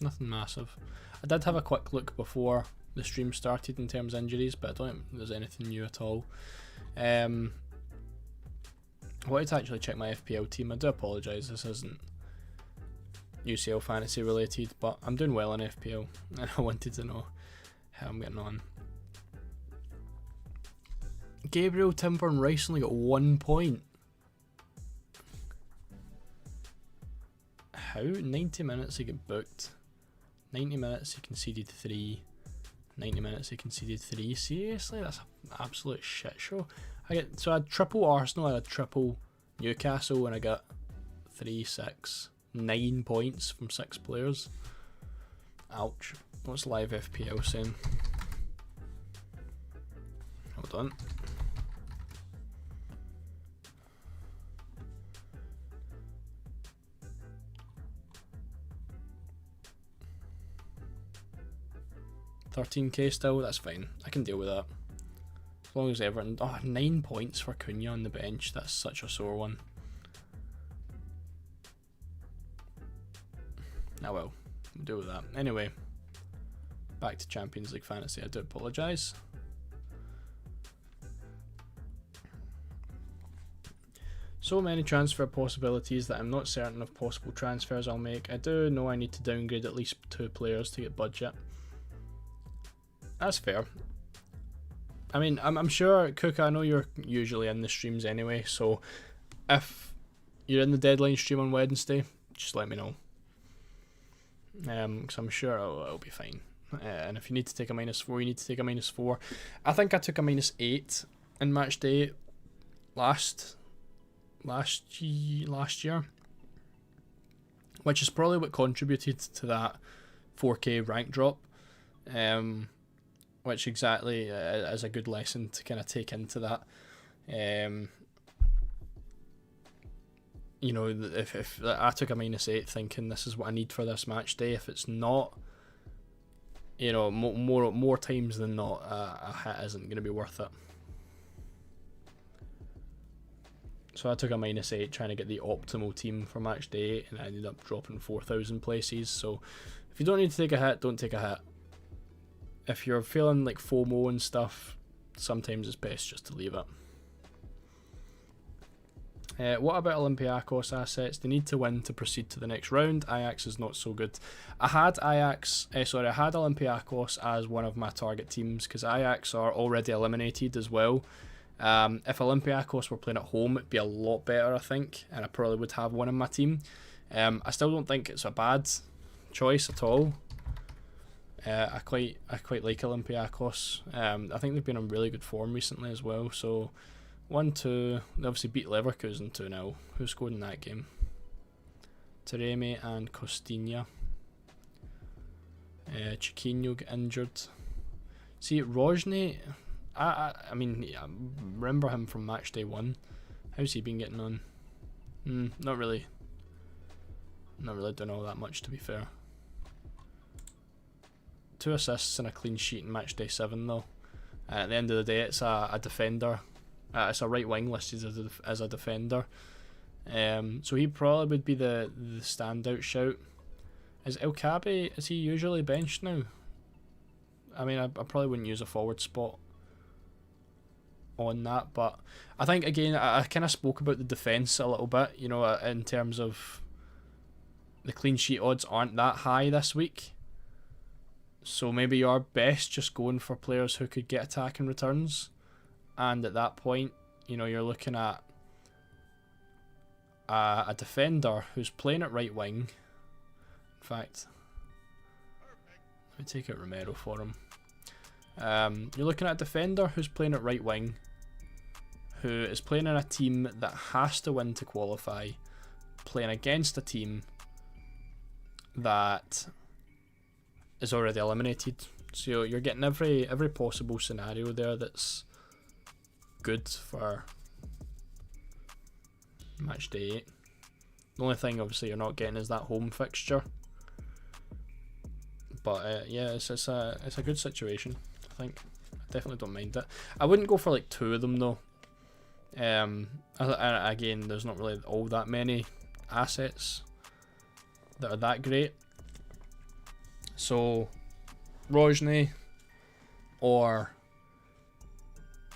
Speaker 2: nothing massive. I did have a quick look before the stream started in terms of injuries, but I don't think there's anything new at all. I wanted to actually check my FPL team. I do apologise, this isn't UCL fantasy related, but I'm doing well in FPL and I wanted to know how I'm getting on. Gabriel, Timber and Rice only got 1 point. How? 90 minutes he got booked. 90 minutes he conceded 3. 90 minutes he conceded 3. Seriously? That's an absolute shit show. I had triple Arsenal, I had triple Newcastle, and I got 3, 6, 9 points from 6 players. Ouch. What's live FPL saying? Hold on. $13k still, that's fine. I can deal with that. As long as Everton... Oh, 9 points for Cunha on the bench. That's such a sore one. Oh well, we'll deal with that. Anyway, back to Champions League Fantasy. I do apologise. So many transfer possibilities that I'm not certain of possible transfers I'll make. I do know I need to downgrade at least 2 players to get budget. That's fair. I mean, I'm sure, Cook, I know you're usually in the streams anyway, so if you're in the deadline stream on Wednesday, just let me know. Because I'm sure it'll be fine. And if you need to take a -4, you need to take a -4. I think I took a -8 in match day last year, which is probably what contributed to that 4k rank drop. Which exactly is a good lesson to kind of take into that. You know, if I took a -8 thinking this is what I need for this match day, if it's not, you know, more times than not, a hit isn't going to be worth it. So I took a -8 trying to get the optimal team for match day, and I ended up dropping 4,000 places. So if you don't need to take a hit, don't take a hit. If you're feeling like FOMO and stuff, sometimes it's best just to leave it. What about Olympiacos assets? They need to win to proceed to the next round. Ajax is not so good. I had Olympiacos as one of my target teams because Ajax are already eliminated as well. If Olympiacos were playing at home, it'd be a lot better, I think, and I probably would have one in my team. I still don't think it's a bad choice at all. I quite like Olympiacos. I think they've been on really good form recently as well. So 1-2, they obviously beat Leverkusen 2-0. Who scored in that game? Taremi and Costinha. Chiquinho got injured. See, Rojny, I mean, I remember him from match day 1. How's he been getting on? Not really done all that much, to be fair. 2 assists and a clean sheet in match day 7 though. At the end of the day, it's a defender. It's a right wing listed as a defender. So he probably would be the standout shout. Is El Kabi, is he usually benched now? I mean, I probably wouldn't use a forward spot on that, but I think again I kind of spoke about the defence a little bit, you know, in terms of the clean sheet odds aren't that high this week. So maybe you're best just going for players who could get attacking returns. And at that point, you know, you're looking at a defender who's playing at right wing. In fact, let me take out Romero for him. You're looking at a defender who's playing at right wing, who is playing in a team that has to win to qualify, playing against a team that is already eliminated. So you're getting every possible scenario there that's good for match day 8. The only thing obviously you're not getting is that home fixture. But yeah, it's a good situation, I think. I definitely don't mind it. I wouldn't go for like 2 of them though. Again, there's not really all that many assets that are that great. So Rojny or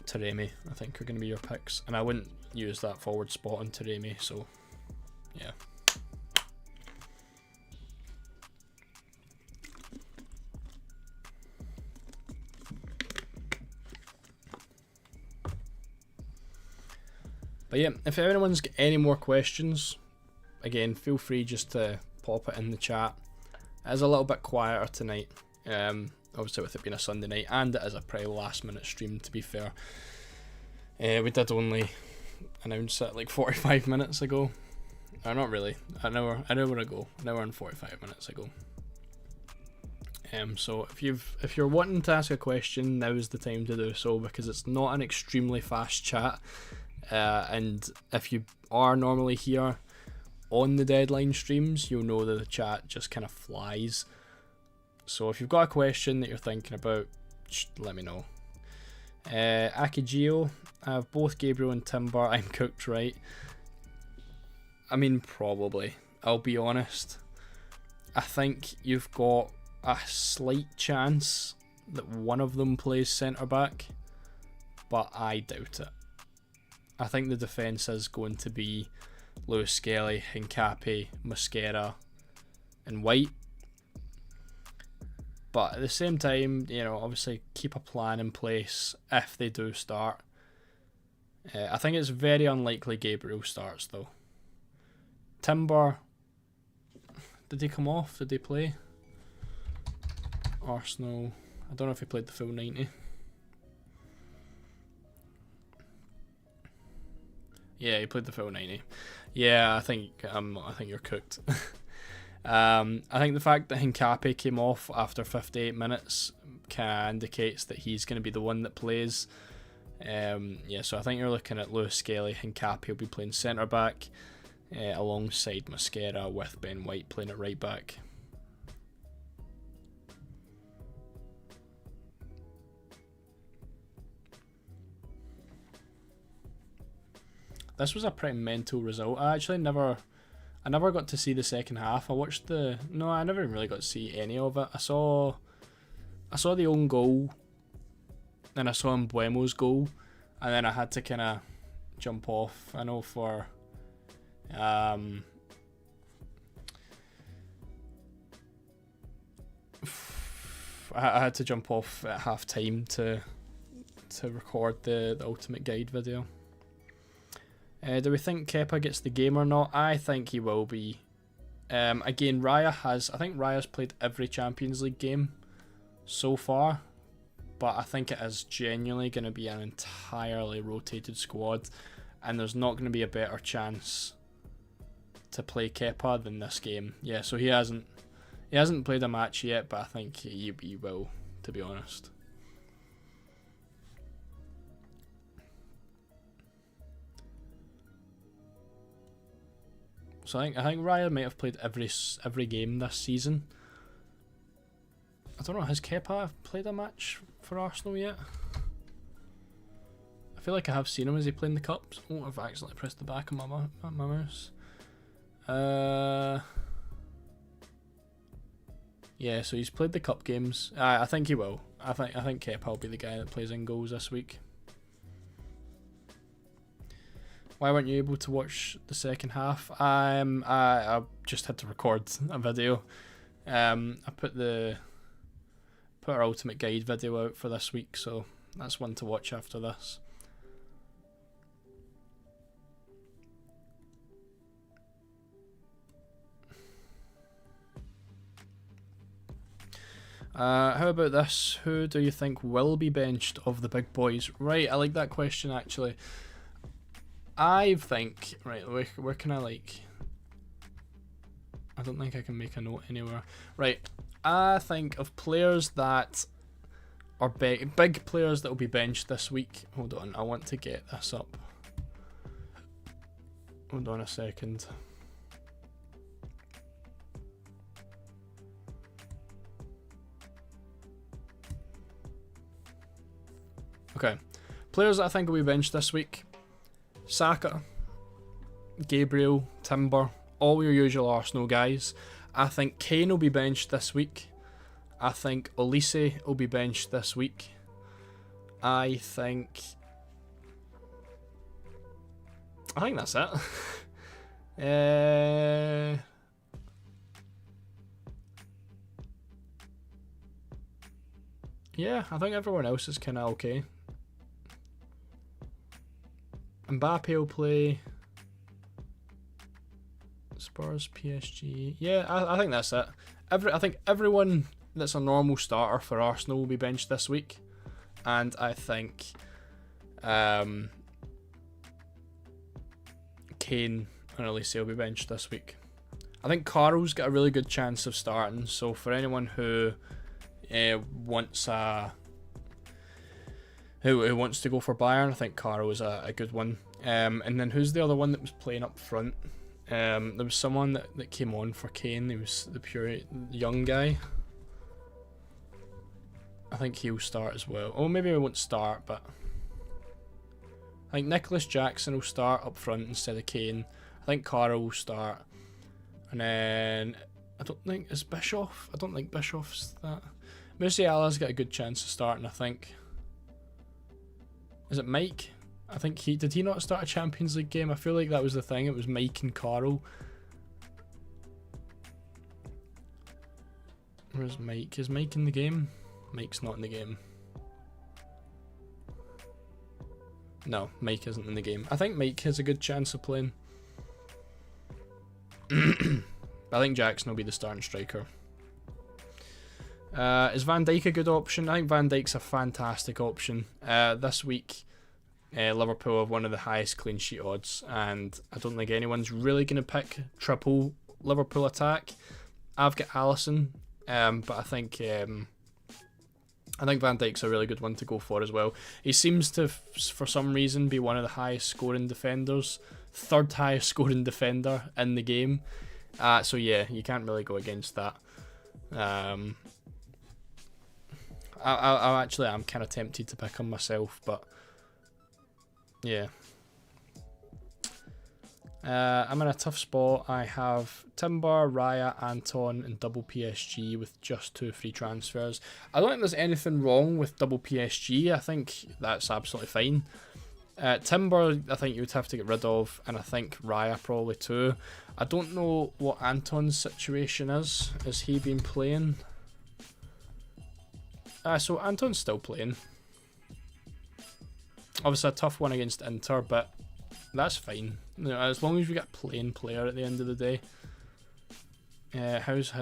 Speaker 2: Taremi, I think, are going to be your picks. And I wouldn't use that forward spot on Taremi, so yeah. But yeah, if anyone's got any more questions, again, feel free just to pop it in the chat. It is a little bit quieter tonight, obviously with it being a Sunday night, and it is a pretty last minute stream, to be fair. We did only announce it like 45 minutes ago. Or not really, an hour ago, an hour and 45 minutes ago. So if you're wanting to ask a question, now is the time to do so, because it's not an extremely fast chat. And if you are normally here on the deadline streams, you'll know that the chat just kind of flies. So if you've got a question that you're thinking about, just let me know. Akigio, I have both Gabriel and Timber. I'm cooked, right? I mean, probably. I'll be honest. I think you've got a slight chance that one of them plays centre back, but I doubt it. I think the defence is going to be Lewis Skelly, Hincapié, Mosquera and White. But at the same time, you know, obviously keep a plan in place if they do start. I think it's very unlikely Gabriel starts though. Timber, did he come off? Did he play? Arsenal, I don't know if he played the full 90. Yeah, he played the full 90. Yeah, I think you're cooked. I think the fact that Hincapié came off after 58 minutes kind of indicates that he's going to be the one that plays. Yeah, so I think you're looking at Lewis Skelly. Hincapié will be playing centre back alongside Mosquera, with Ben White playing at right back. This was a pretty mental result. I never got to see the second half. I never really got to see any of it. I saw the own goal, then I saw Mbuemo's goal, and then I had to kind of jump off. I know for I had to jump off at half time to record the ultimate guide video. Do we think Kepa gets the game or not? I think he will be. Again, I think Raya's played every Champions League game so far, but I think it is genuinely going to be an entirely rotated squad, and there's not going to be a better chance to play Kepa than this game. Yeah, so he hasn't played a match yet, but I think he will, to be honest. So I think Raya might have played every game this season. I don't know, has Kepa played a match for Arsenal yet? I feel like I have seen him. Is he playing the cups? Oh, I've accidentally pressed the back of my mouse. Yeah, so he's played the cup games. I think he will. I think Kepa will be the guy that plays in goals this week. Why weren't you able to watch the second half? I just had to record a video. I put our Ultimate Guide video out for this week, so that's one to watch after this. How about this? Who do you think will be benched of the big boys? Right, I like that question actually. I think, right, where can I like... I don't think I can make a note anywhere. Right, I think of players that are big players that will be benched this week. Hold on, I want to get this up. Hold on a second. Okay, players that I think will be benched this week: Saka, Gabriel, Timber, all your usual Arsenal guys. I think Kane will be benched this week. I think Olise will be benched this week. I think that's it. Yeah, I think everyone else is kind of okay. Mbappe will play. Spurs, PSG. Yeah, I think that's it. I think everyone that's a normal starter for Arsenal will be benched this week, and I think Kane and Olise will be benched this week. I think Carroll's got a really good chance of starting, so for anyone who wants who wants to go for Bayern, I think Carroll is a good one. And then who's the other one that was playing up front? There was someone that came on for Kane. He was the pure young guy. I think he'll start as well. Oh, maybe he won't start, but I think Nicholas Jackson will start up front instead of Kane. I think Carroll will start, and then I don't think it's Bischoff. I don't think Bischoff's that. Musiala's got a good chance of starting, I think. Is it Mike? I think did he not start a Champions League game? I feel like that was the thing. It was Mike and Carroll. Where's Mike? Is Mike in the game? Mike's not in the game. No, Mike isn't in the game. I think Mike has a good chance of playing. I think Jackson will be the starting striker. Is Van Dijk a good option? I think Van Dijk's a fantastic option. This week, Liverpool have one of the highest clean sheet odds, and I don't think anyone's really going to pick triple Liverpool attack. I've got Alisson, but I think Van Dijk's a really good one to go for as well. He seems to, for some reason, be one of the highest scoring defenders, third highest scoring defender in the game. So yeah, you can't really go against that. I'm kind of tempted to pick him myself, but yeah. I'm in a tough spot. I have Timber, Raya, Anton, and double PSG with just 2 free transfers. I don't think there's anything wrong with double PSG. I think that's absolutely fine. Timber, I think you would have to get rid of, and I think Raya probably too. I don't know what Anton's situation is. Has he been playing? So Anton's still playing. Obviously a tough one against Inter, but that's fine. You know, as long as we get a playing player at the end of the day. How's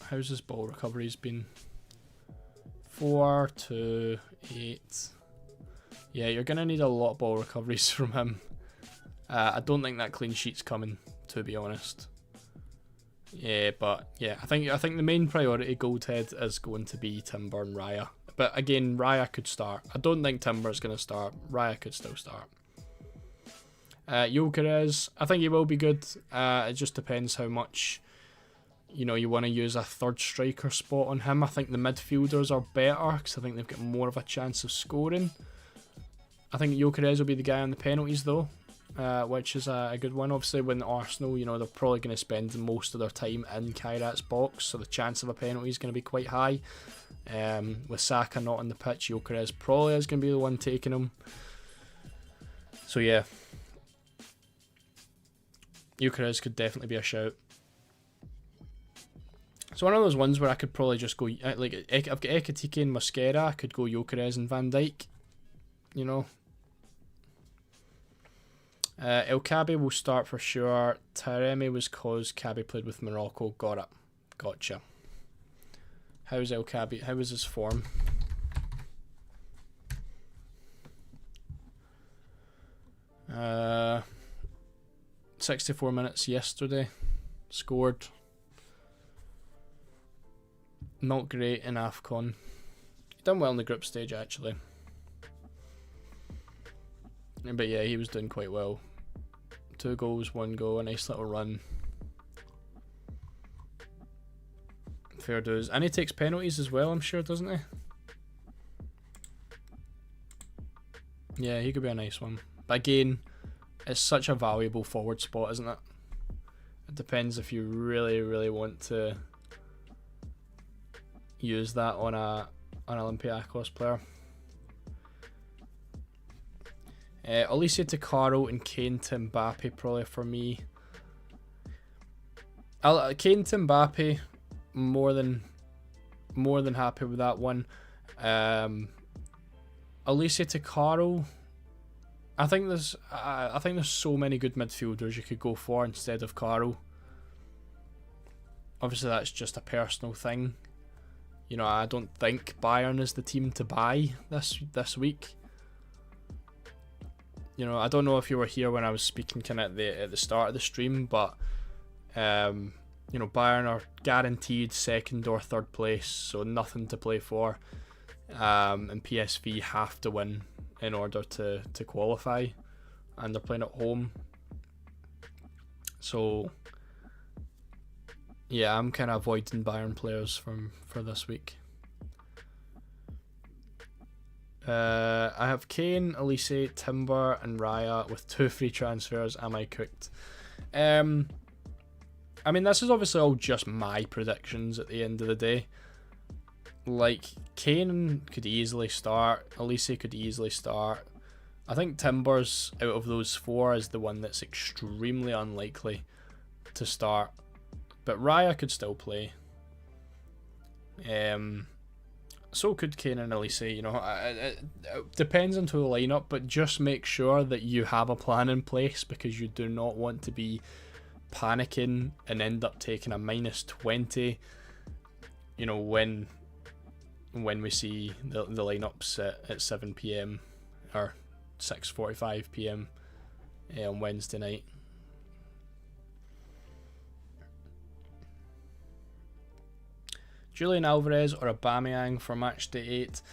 Speaker 2: his ball recoveries been? 4, 2, 8. Yeah, you're gonna need a lot of ball recoveries from him. I don't think that clean sheet's coming, to be honest. Yeah, but yeah, I think the main priority Goldhead is going to be Timber and Raya. But again, Raya could start. I don't think Timber's going to start. Raya could still start. Gyökeres, I think he will be good. It just depends how much you want to use a third striker spot on him. I think the midfielders are better because I think they've got more of a chance of scoring. I think Gyökeres will be the guy on the penalties though. Which is a good one. Obviously, when Arsenal, they're probably going to spend most of their time in Kairat's box, so the chance of a penalty is going to be quite high. With Saka not on the pitch, Gyökeres probably is going to be the one taking him. So yeah, Gyökeres could definitely be a shout. It's one of those ones where I could probably just go, like, I've got Ekitike and Mosquera, I could go Gyökeres and Van Dijk, you know. El Kabi will start for sure. Taremi was cause Kabi played with Morocco. Got it. Gotcha. How's El Kabi? How is his form? Uh, 64 minutes yesterday. Scored. Not great in AFCON. Done well in the group stage actually. But yeah, he was doing quite well. 2 goals, 1 goal, a nice little run. Fair dues. And he takes penalties as well, I'm sure, doesn't he? Yeah, he could be a nice one. But again, it's such a valuable forward spot, isn't it? It depends if you really, really want to use that on an Olympiacos player. Olise to Carroll and Kane to Mbappe probably for me. Kane to Mbappe, more than happy with that one. Olise to Carroll. I think there's so many good midfielders you could go for instead of Carroll. Obviously that's just a personal thing. You know, I don't think Bayern is the team to buy this week. You know, I don't know if you were here when I was speaking kind of at the start of the stream, but you know, Bayern are guaranteed 2nd or 3rd place, so nothing to play for. And PSV have to win in order to qualify, and they're playing at home. So yeah, I'm kind of avoiding Bayern players for this week. I have Kane, Olise, Timber and Raya with 2 free transfers. Am I cooked? I mean, this is obviously all just my predictions at the end of the day. Like, Kane could easily start, Olise could easily start. I think Timbers, out of those 4, is the one that's extremely unlikely to start. But Raya could still play. So could Kane and Olise, you know. It depends on the lineup, but just make sure that you have a plan in place, because you do not want to be panicking and end up taking a -20, you know, when we see the lineups at 7 PM or 6:45 PM on Wednesday night. Julian Alvarez or Aubameyang for matchday 8.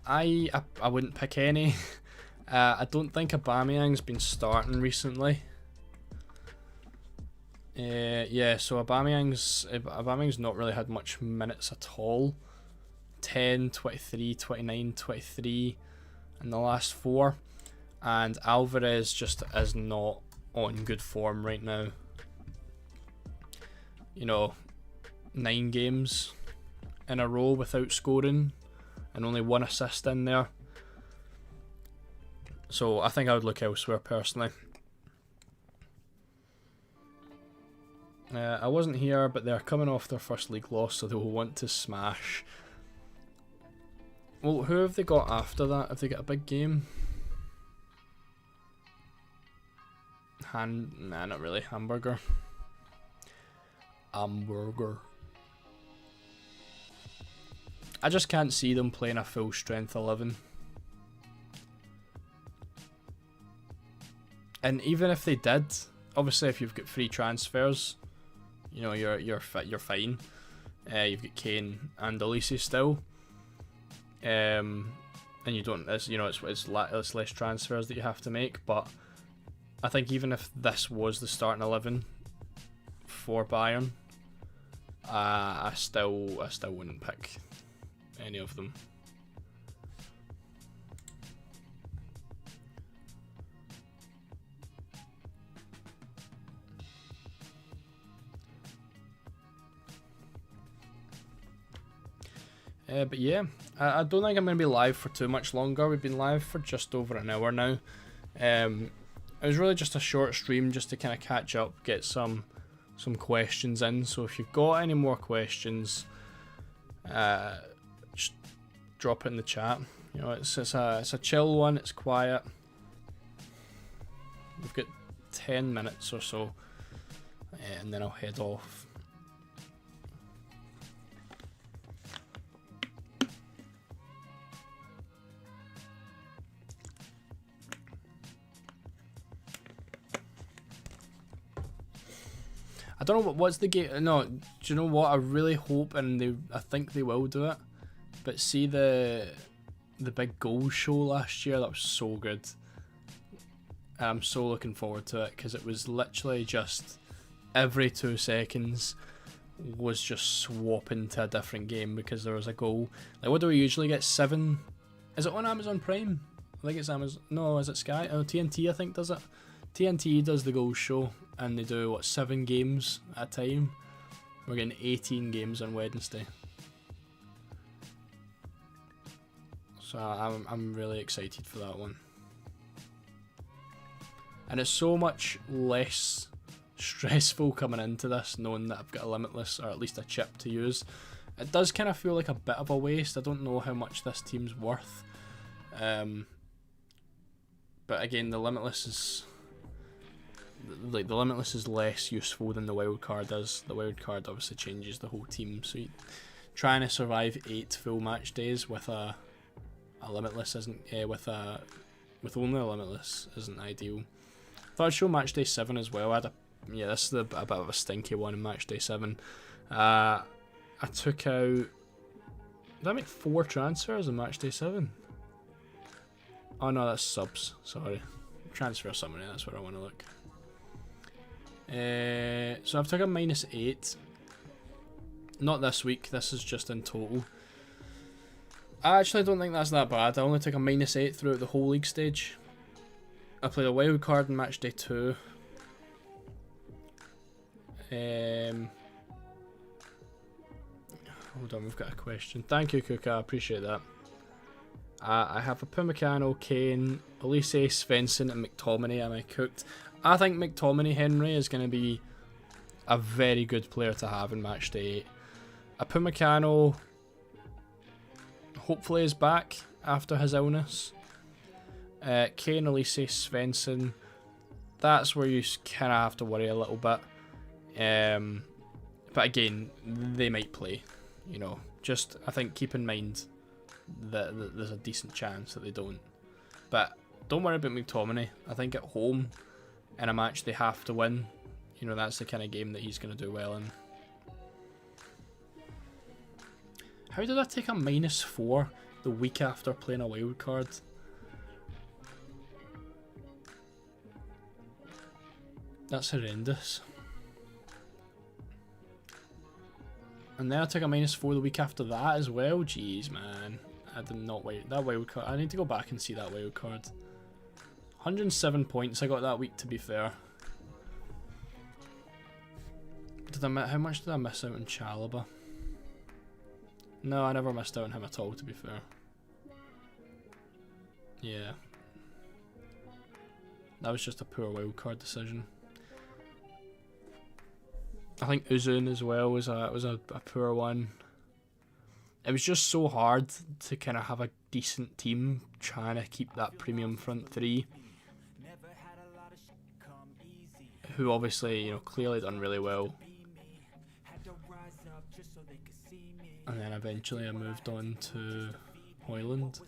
Speaker 2: I wouldn't pick any. I don't think Aubameyang's been starting recently. Yeah, so Aubameyang's not really had much minutes at all. 10, 23, 29, 23 in the last 4. And Alvarez just is not on good form right now. You know, 9 games in a row without scoring and only 1 assist in there. So I think I would look elsewhere personally. I wasn't here, but they're coming off their first league loss, so they will want to smash. Well, who have they got after that? Have they got a big game? Nah, not really. Hamburger. I just can't see them playing a full strength 11. And even if they did, obviously if you've got free transfers, you know, you're fine. You've got Kane and Olise still. And you don't, you know, it's less transfers that you have to make. But I think even if this was the starting 11 for Bayern, I still wouldn't pick any of them. But yeah, I don't think I'm going to be live for too much longer. We've been live for just over an hour now. it was really just a short stream just to kind of catch up, get some questions in. So if you've got any more questions, just drop it in the chat. You know, it's a chill one. It's quiet. We've got 10 minutes or so, and then I'll head off. I don't know what's the game. No, do you know what? I really hope, and I think they will do it. But see the big goal show last year. That was so good. I'm so looking forward to it because it was literally just every 2 seconds was just swapping to a different game because there was a goal. Like, what do we usually get? 7? Is it on Amazon Prime? I think it's Amazon. No, is it Sky? Oh, TNT I think does it. TNT does the goal show, and they do what, 7 games at a time. We're getting 18 games on Wednesday. So I'm really excited for that one. And it's so much less stressful coming into this, knowing that I've got a Limitless, or at least a chip to use. It does kind of feel like a bit of a waste. I don't know how much this team's worth. But again, the Limitless is... Like, the Limitless is less useful than the wild card is. The wild card obviously changes the whole team, so trying to survive 8 full match days with a Limitless isn't with only a Limitless isn't ideal. Thought I'd show match day 7 as well. This is a bit of a stinky one in match day 7. I took out. Did I make 4 transfers in match day 7? Oh no, that's subs. Sorry, transfer summary. That's where I want to look. So I've took a -8. Not this week. This is just in total. I actually don't think that's that bad. I only took a -8 throughout the whole league stage. I played a wild card in match day 2. Hold on, we've got a question. Thank you, Kuka. I appreciate that. I have a Pumacano, Kane, Elise, Svensson, and McTominay. Am I cooked? I think McTominay, Henry, is going to be a very good player to have in match day 8. A Pumacano hopefully is back after his illness. Kane, Elise, Svensson. That's where you kind of have to worry a little bit. But again, they might play. You know, just I think keep in mind that there's a decent chance that they don't. But don't worry about McTominay. I think at home in a match they have to win. You know, that's the kind of game that he's going to do well in. How did I take a -4 the week after playing a wild card? That's horrendous. And then I took a -4 the week after that as well. Jeez, man. I did not wait. That wild card. I need to go back and see that wild card. 107 points I got that week, to be fair. How much did I miss out on Chalobah? No, I never missed out on him at all, to be fair. Yeah. That was just a poor wildcard decision. I think Uzun as well was a poor one. It was just so hard to kind of have a decent team trying to keep that premium front 3. Who obviously, you know, clearly done really well. And then eventually I moved on to Hoyland.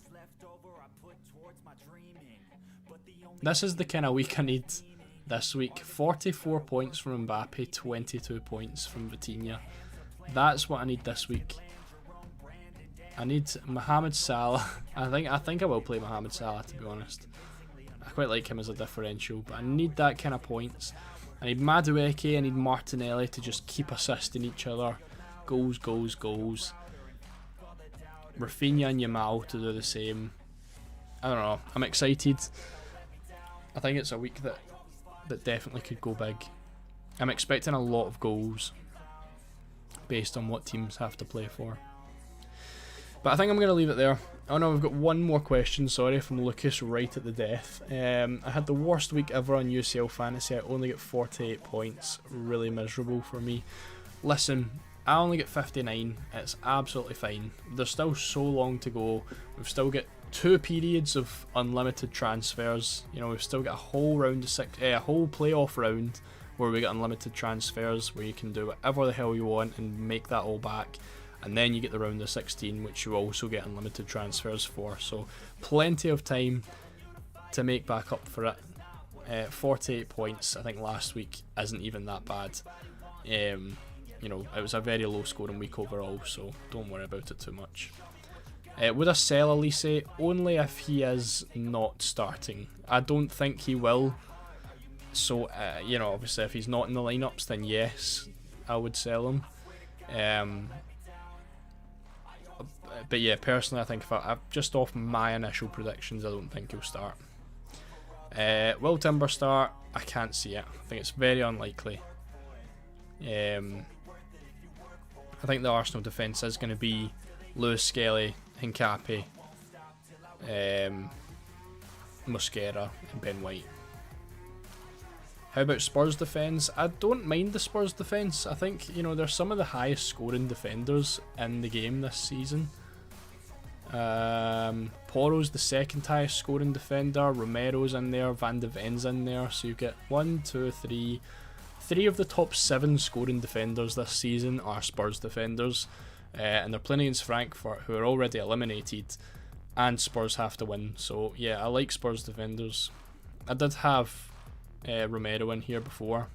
Speaker 2: This is the kind of week I need this week. 44 points from Mbappe, 22 points from Vitinha. That's what I need this week. I need Mohamed Salah. I think I will play Mohamed Salah, to be honest. I quite like him as a differential, but I need that kind of points. I need Madueke, I need Martinelli to just keep assisting each other. Goals, goals, goals. Rafinha and Yamal to do the same. I don't know. I'm excited. I think it's a week that definitely could go big. I'm expecting a lot of goals based on what teams have to play for. But I think I'm going to leave it there. Oh no, we've got one more question, sorry, from Lucas right at the death. I had the worst week ever on UCL Fantasy. I only get 48 points. Really miserable for me. Listen, I only get 59. It's absolutely fine. There's still so long to go. We've still got 2 periods of unlimited transfers. You know, we've still got a whole round of a whole playoff round where we get unlimited transfers, where you can do whatever the hell you want and make that all back. And then you get the round of 16, which you also get unlimited transfers for. So plenty of time to make back up for it. 48 points, I think last week isn't even that bad. You know, it was a very low scoring week overall, so don't worry about it too much. Would I sell Elise? Only if he is not starting. I don't think he will. So, you know, obviously if he's not in the lineups, then yes, I would sell him. But yeah, personally, I think if just off my initial predictions, I don't think he'll start. Will Timber start? I can't see it. I think it's very unlikely. I think the Arsenal defence is going to be Lewis Skelly, Hincapi, Mosquera and Ben White. How about Spurs defence? I don't mind the Spurs defence. I think, you know, they're some of the highest scoring defenders in the game this season. Porro's the second highest scoring defender. Romero's in there. Van de Ven's in there. So you get 3 of the top 7 scoring defenders this season are Spurs defenders. And they're playing against Frankfurt, who are already eliminated, and Spurs have to win. So yeah, I like Spurs defenders. I did have Romero in here before.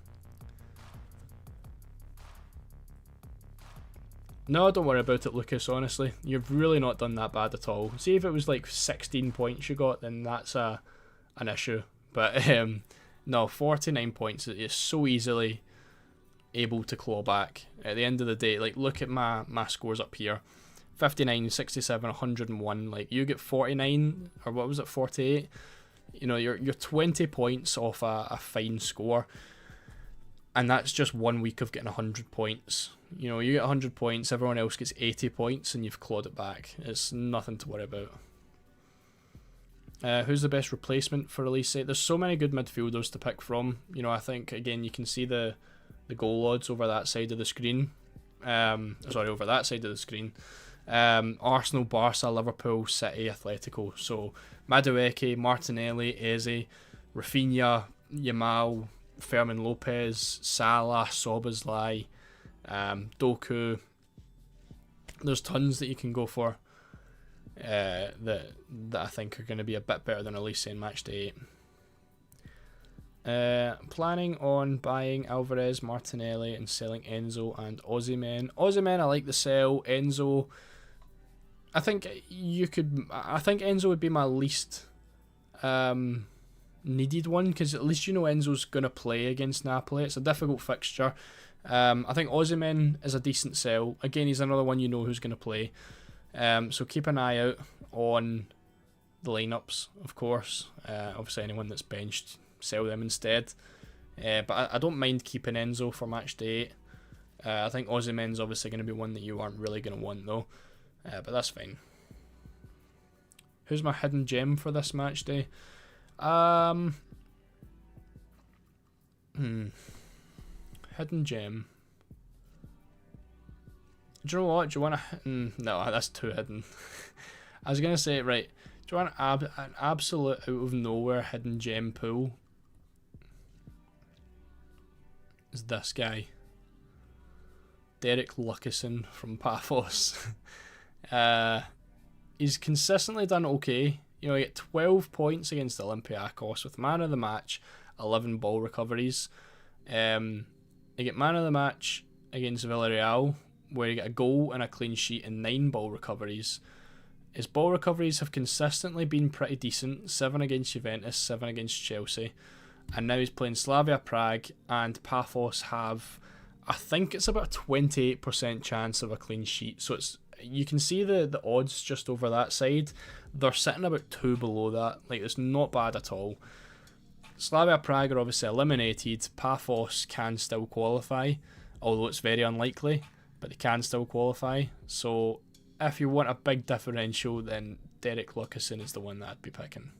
Speaker 2: No, don't worry about it, Lucas, honestly. You've really not done that bad at all. See, if it was like 16 points you got, then that's an issue. But no, 49 points is so easily able to claw back. At the end of the day, like, look at my scores up here. 59, 67, 101. Like, you get 49, or what was it, 48? You know, you're 20 points off a fine score. And that's just 1 week of getting 100 points. You know, you get 100 points, everyone else gets 80 points, and you've clawed it back. It's nothing to worry about. Who's the best replacement for Elise? There's so many good midfielders to pick from. You know, I think, again, you can see the goal odds over that side of the screen. Over that side of the screen. Arsenal, Barca, Liverpool, City, Atletico. So, Madueke, Martinelli, Eze, Rafinha, Yamal, Fermin Lopez, Salah, Szoboszlai, Doku. There's tons that you can go for that I think are going to be a bit better than Elise in Matchday 8. Planning on buying Alvarez, Martinelli, and selling Enzo and Osimhen. Osimhen, I like the sell. Enzo, I think Enzo would be my least needed one, because at least you know Enzo's going to play against Napoli. It's a difficult fixture. I think Osimhen is a decent sell. Again, he's another one you know who's going to play. So keep an eye out on the lineups, of course. Obviously, anyone that's benched, sell them instead. But I don't mind keeping Enzo for match day 8. I think Osimhen's obviously going to be one that you aren't really going to want though. But that's fine. Who's my hidden gem for this match day? Hidden gem. Do you know what? Do you want to... no, that's too hidden. I was going to say, right, do you want an absolute out of nowhere hidden gem pool? Is this guy. Derek Lucassen from Paphos. He's consistently done okay. You know, he get 12 points against Olympiacos with man of the match, 11 ball recoveries. You get man of the match against Villarreal, where you get a goal and a clean sheet and 9 ball recoveries. His ball recoveries have consistently been pretty decent. 7 against Juventus, 7 against Chelsea. And now he's playing Slavia Prague, and Paphos have, I think it's about a 28% chance of a clean sheet. So you can see the odds just over that side. They're sitting about 2 below that. Like, it's not bad at all. Slavia Prague are obviously eliminated. Paphos can still qualify, although it's very unlikely, but they can still qualify. So if you want a big differential, then Derek Lucasen is the one that I'd be picking.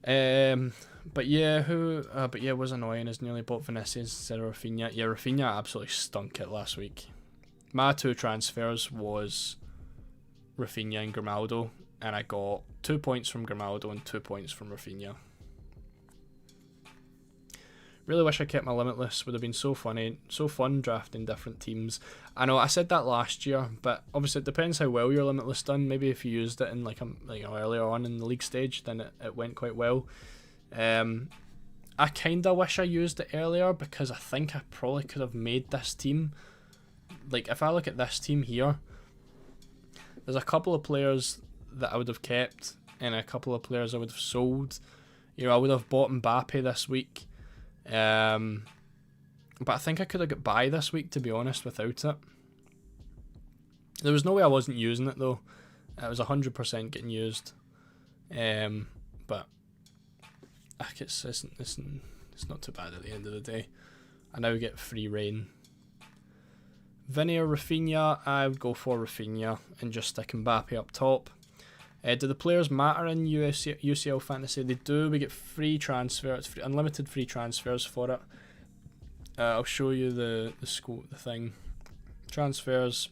Speaker 2: But yeah, it was annoying as nearly bought Vinicius instead of Rafinha. Yeah, Rafinha absolutely stunk it last week. My 2 transfers was Rafinha and Grimaldo, and I got 2 points from Grimaldo and 2 points from Rafinha. Really wish I kept my Limitless. Would have been so fun drafting different teams. I know I said that last year, but obviously it depends how well your Limitless done. Maybe if you used it in earlier on in the league stage, then it went quite well. I kinda wish I used it earlier because I think I probably could have made this team. Like if I look at this team here, there's a couple of players that I would have kept and a couple of players I would have sold. I would have bought Mbappe this week. But I think I could have got by this week, to be honest, without it. There was no way I wasn't using it though. It was 100% getting used. But it's not too bad at the end of the day. I now get free reign. Vinny or Rafinha? I would go for Rafinha and just stick Mbappe up top. Do the players matter in UCL Fantasy? They do. We get free transfers, unlimited free transfers for it. I'll show you the thing. Transfers.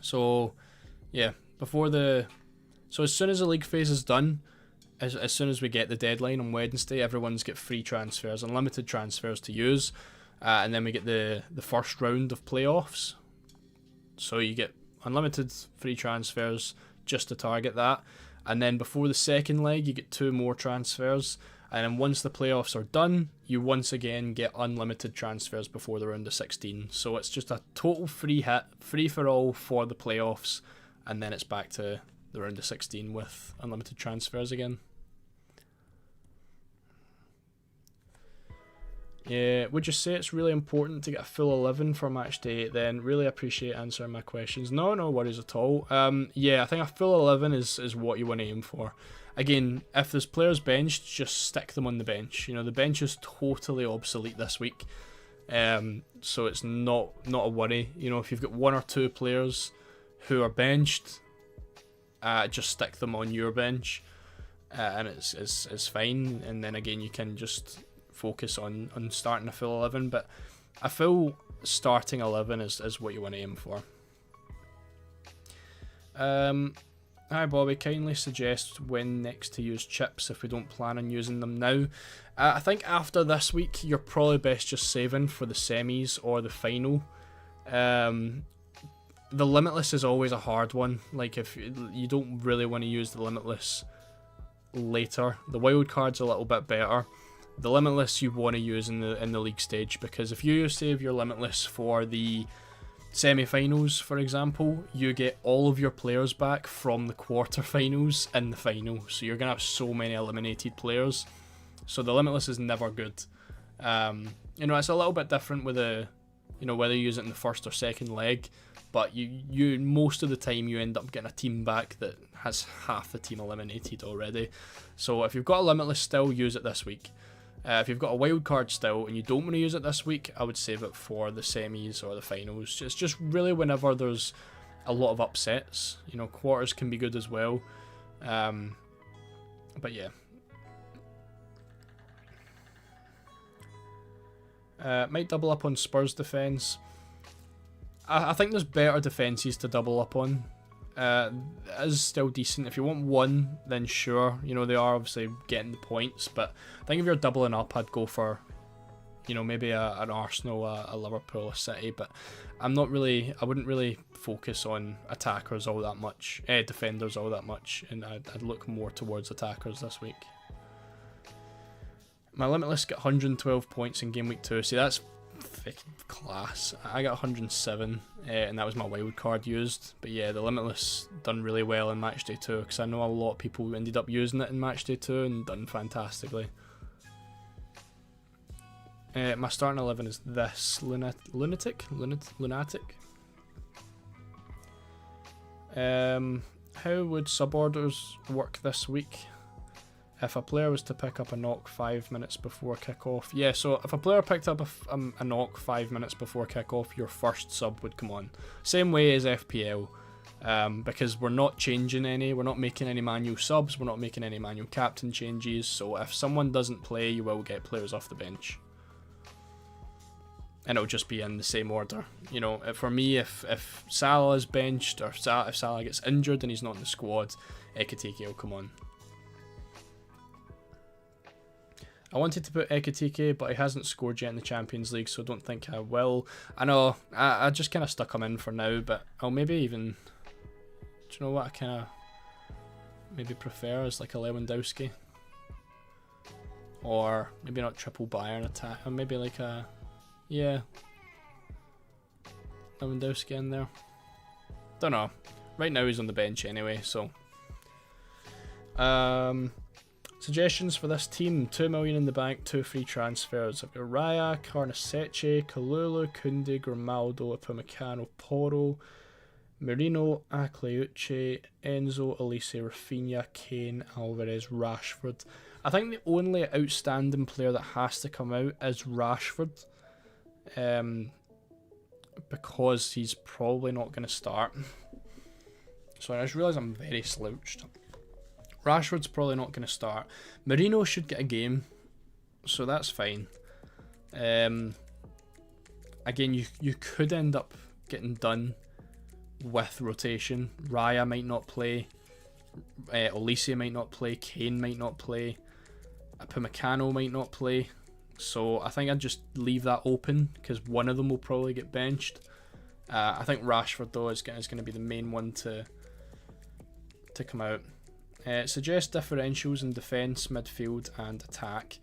Speaker 2: So, yeah, so as soon as the league phase is done, as soon as we get the deadline on Wednesday, everyone's get free transfers, unlimited transfers to use, and then we get the first round of playoffs. So you get unlimited free transfers just to target that, and then before the second leg you get 2 more transfers, and then once the playoffs are done you once again get unlimited transfers before the round of 16. So it's just a total free hit, free for all for the playoffs, and then it's back to the round of 16 with unlimited transfers again. Yeah, would you say it's really important to get a full 11 for match day? Then really appreciate answering my questions. No worries at all. Yeah, I think a full 11 is what you want to aim for. Again, if there's players benched, just stick them on the bench. The bench is totally obsolete this week, so it's not a worry. If you've got 1 or 2 players who are benched, just stick them on your bench, and it's fine. And then again, you can just focus on starting a full 11, but a full starting 11 is what you want to aim for. Hi Bobby, kindly suggest when next to use chips if we don't plan on using them now. I think after this week you're probably best just saving for the semis or the final. The Limitless is always a hard one. Like if you don't really want to use the Limitless later, the wild card's a little bit better. The Limitless you want to use in the league stage, because if you save your Limitless for the semi-finals, for example, you get all of your players back from the quarter-finals in the final. So you're going to have so many eliminated players. So the Limitless is never good. It's a little bit different with whether you use it in the first or second leg, but you most of the time you end up getting a team back that has half the team eliminated already. So if you've got a Limitless still, use it this week. If you've got a wild card still and you don't want to use it this week, I would save it for the semis or the finals. It's just really whenever there's a lot of upsets. Quarters can be good as well. But yeah. Might double up on Spurs defence. I think there's better defences to double up on. It is still decent. If you want 1, then sure. They are obviously getting the points, but I think if you're doubling up, I'd go for, maybe an Arsenal, a Liverpool, a City. But I wouldn't really focus on attackers all that much, defenders all that much, and I'd look more towards attackers this week. My Limitless got 112 points in game week 2. See, that's class. I got 107, and that was my wild card used. But yeah, the Limitless done really well in matchday 2, because I know a lot of people ended up using it in matchday 2 and done fantastically. My starting 11 is this lunatic. How would sub orders work this week? If a player was to pick up a knock 5 minutes before kick-off. Yeah, so if a player picked up a knock 5 minutes before kick-off, your first sub would come on. Same way as FPL. because we're not changing any, we're not making any manual subs, we're not making any manual captain changes, so if someone doesn't play, you will get players off the bench. And it'll just be in the same order. You know, for me, if Salah is benched, or if Salah gets injured and he's not in the squad, Ekitike will come on. I wanted to put Ekitike, but he hasn't scored yet in the Champions League, so I don't think I will. I know, I just kind of stuck him in for now, but I'll maybe even... Do you know what I kind of maybe prefer as like a Lewandowski? Or maybe not triple Bayern attack, or maybe like a... Yeah. Lewandowski in there. Don't know. Right now he's on the bench anyway, so... Suggestions for this team: 2 million in the bank, 2 free transfers. I've got Raya, Carnicetti, Kalulu, Koundé, Grimaldo, Upamecano, Porro, Merino, Akleuche, Enzo, Elise, Rafinha, Kane, Alvarez, Rashford. I think the only outstanding player that has to come out is Rashford, because he's probably not going to start. So I just realised I'm very slouched. Rashford's probably not going to start. Merino should get a game, so that's fine. Again, you could end up getting done with rotation. Raya might not play, Olise might not play, Kane might not play, Upamecano might not play. So I think I'd just leave that open, because one of them will probably get benched. I think Rashford though is going to be the main one to come out. Suggest differentials in defence, midfield and attack.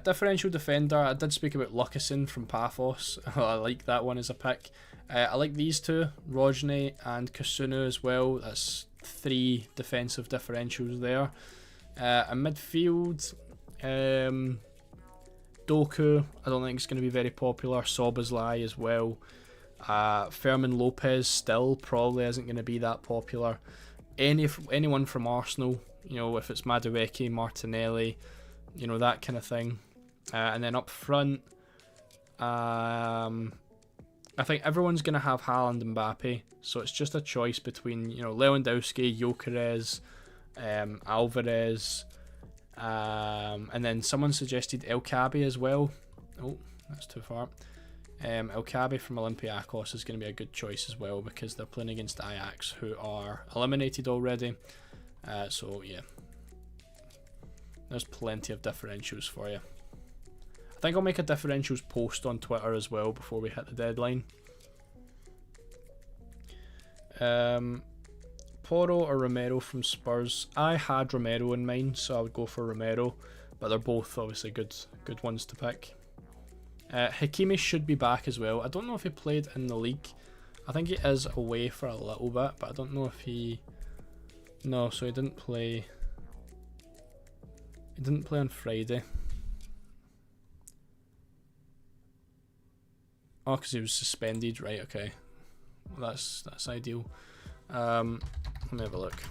Speaker 2: Differential defender, I did speak about Lucasen from Paphos. I like that one as a pick. I like these two, Rodney and Kasunu as well. That's 3 defensive differentials there. A midfield, Doku, I don't think it's going to be very popular. Szoboszlai as well. Fermin Lopez still probably isn't going to be that popular. Anyone from Arsenal, you know, if it's Madueke, Martinelli, you know, that kind of thing. And then up front, I think everyone's going to have Haaland and Mbappe, so it's just a choice between, you know, Lewandowski, Gyökeres, Alvarez, and then someone suggested El Kaabi as well. Oh, that's too far. El Kaabi from Olympiacos is going to be a good choice as well, because they're playing against Ajax, who are eliminated already. So yeah, there's plenty of differentials for you. I think I'll make a differentials post on Twitter as well before we hit the deadline. Porro or Romero from Spurs. I had Romero in mind, so I would go for Romero, but they're both obviously good ones to pick. Hakimi should be back as well. I don't know if he played in the league. I think he is away for a little bit, but I don't know if he... No, so he didn't play... He didn't play on Friday. Oh, because he was suspended. Right, okay. Well, that's ideal. Let me have a look.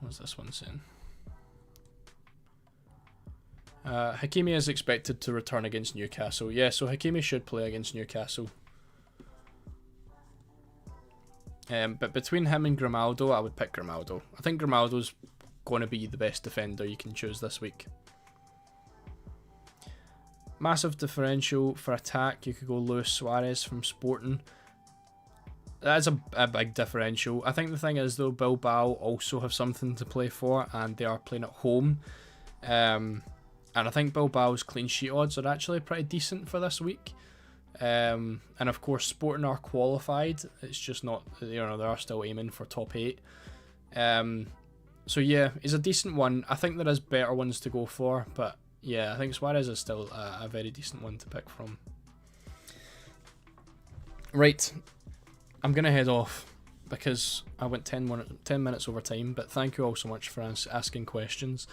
Speaker 2: What's this one saying? Hakimi is expected to return against Newcastle. Yeah, so Hakimi should play against Newcastle. But between him and Grimaldo, I would pick Grimaldo. I think Grimaldo's going to be the best defender you can choose this week. Massive differential for attack. You could go Luis Suarez from Sporting. That is a big differential. I think the thing is though, Bilbao also have something to play for, and they are playing at home. And I think Bilbao's clean sheet odds are actually pretty decent for this week. And of course, Sporting are qualified. It's just not, you know, they are still aiming for top 8. So yeah, he's a decent one. I think there is better ones to go for, but yeah, I think Suarez is still a very decent one to pick from. Right. I'm going to head off because I went 10 minutes over time, but thank you all so much for asking questions.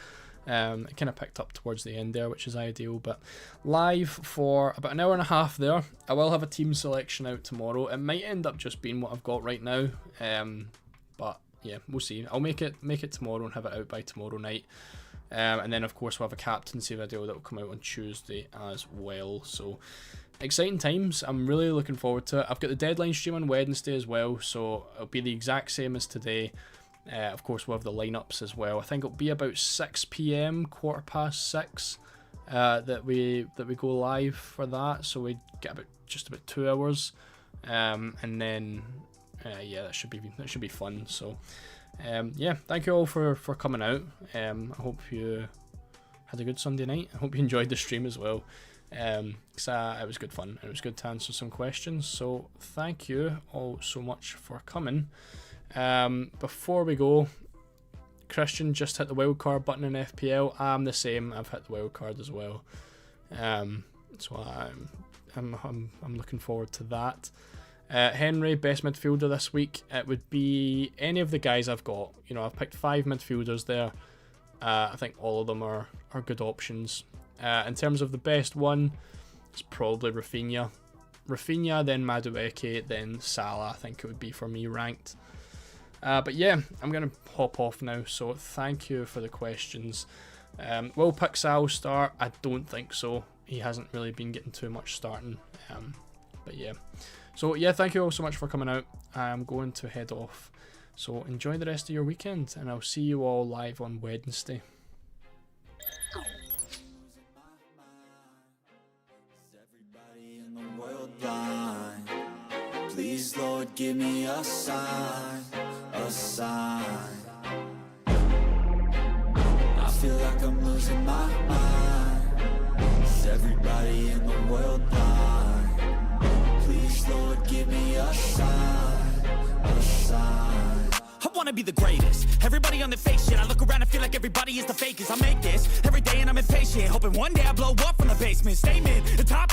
Speaker 2: It kind of picked up towards the end there, which is ideal, but live for about an hour and a half there. I will have a team selection out tomorrow. It might end up just being what I've got right now, but yeah, we'll see. I'll make it tomorrow and have it out by tomorrow night. And then of course we'll have a captaincy video that will come out on Tuesday as well. So exciting times. I'm really looking forward to it. I've got the deadline stream on Wednesday as well, so it'll be the exact same as today. Of course we'll have the lineups as well. I think it'll be about 6 PM, 6:15, that we go live for that. So we get just about 2 hours, and then yeah, that should be fun. So yeah, thank you all for coming out. I hope you had a good Sunday night. I hope you enjoyed the stream as well. Cause it was good fun. It was good to answer some questions. So thank you all so much for coming. Before we go, Christian just hit the wildcard button in FPL. I'm the same. I've hit the wildcard as well. So I'm looking forward to that. Henry, best midfielder this week. It would be any of the guys I've got. You know, I've picked 5 midfielders there. I think all of them are good options. In terms of the best one, it's probably Rafinha. Rafinha, then Madueke, then Salah, I think it would be for me ranked. But yeah, I'm going to hop off now, so thank you for the questions. Will Pixel start? I don't think so. He hasn't really been getting too much starting. But yeah. So yeah, thank you all so much for coming out. I'm going to head off. So enjoy the rest of your weekend, and I'll see you all live on Wednesday.
Speaker 1: Please, Lord, give me a sign, a sign. I feel like I'm losing my mind. Is everybody in the world blind? Please, Lord, give me a sign, a sign.
Speaker 3: I wanna be the greatest. Everybody on the fake shit. I look around and feel like everybody is the fakest. I make this every day and I'm impatient, hoping one day I blow up from the basement. Statement, the time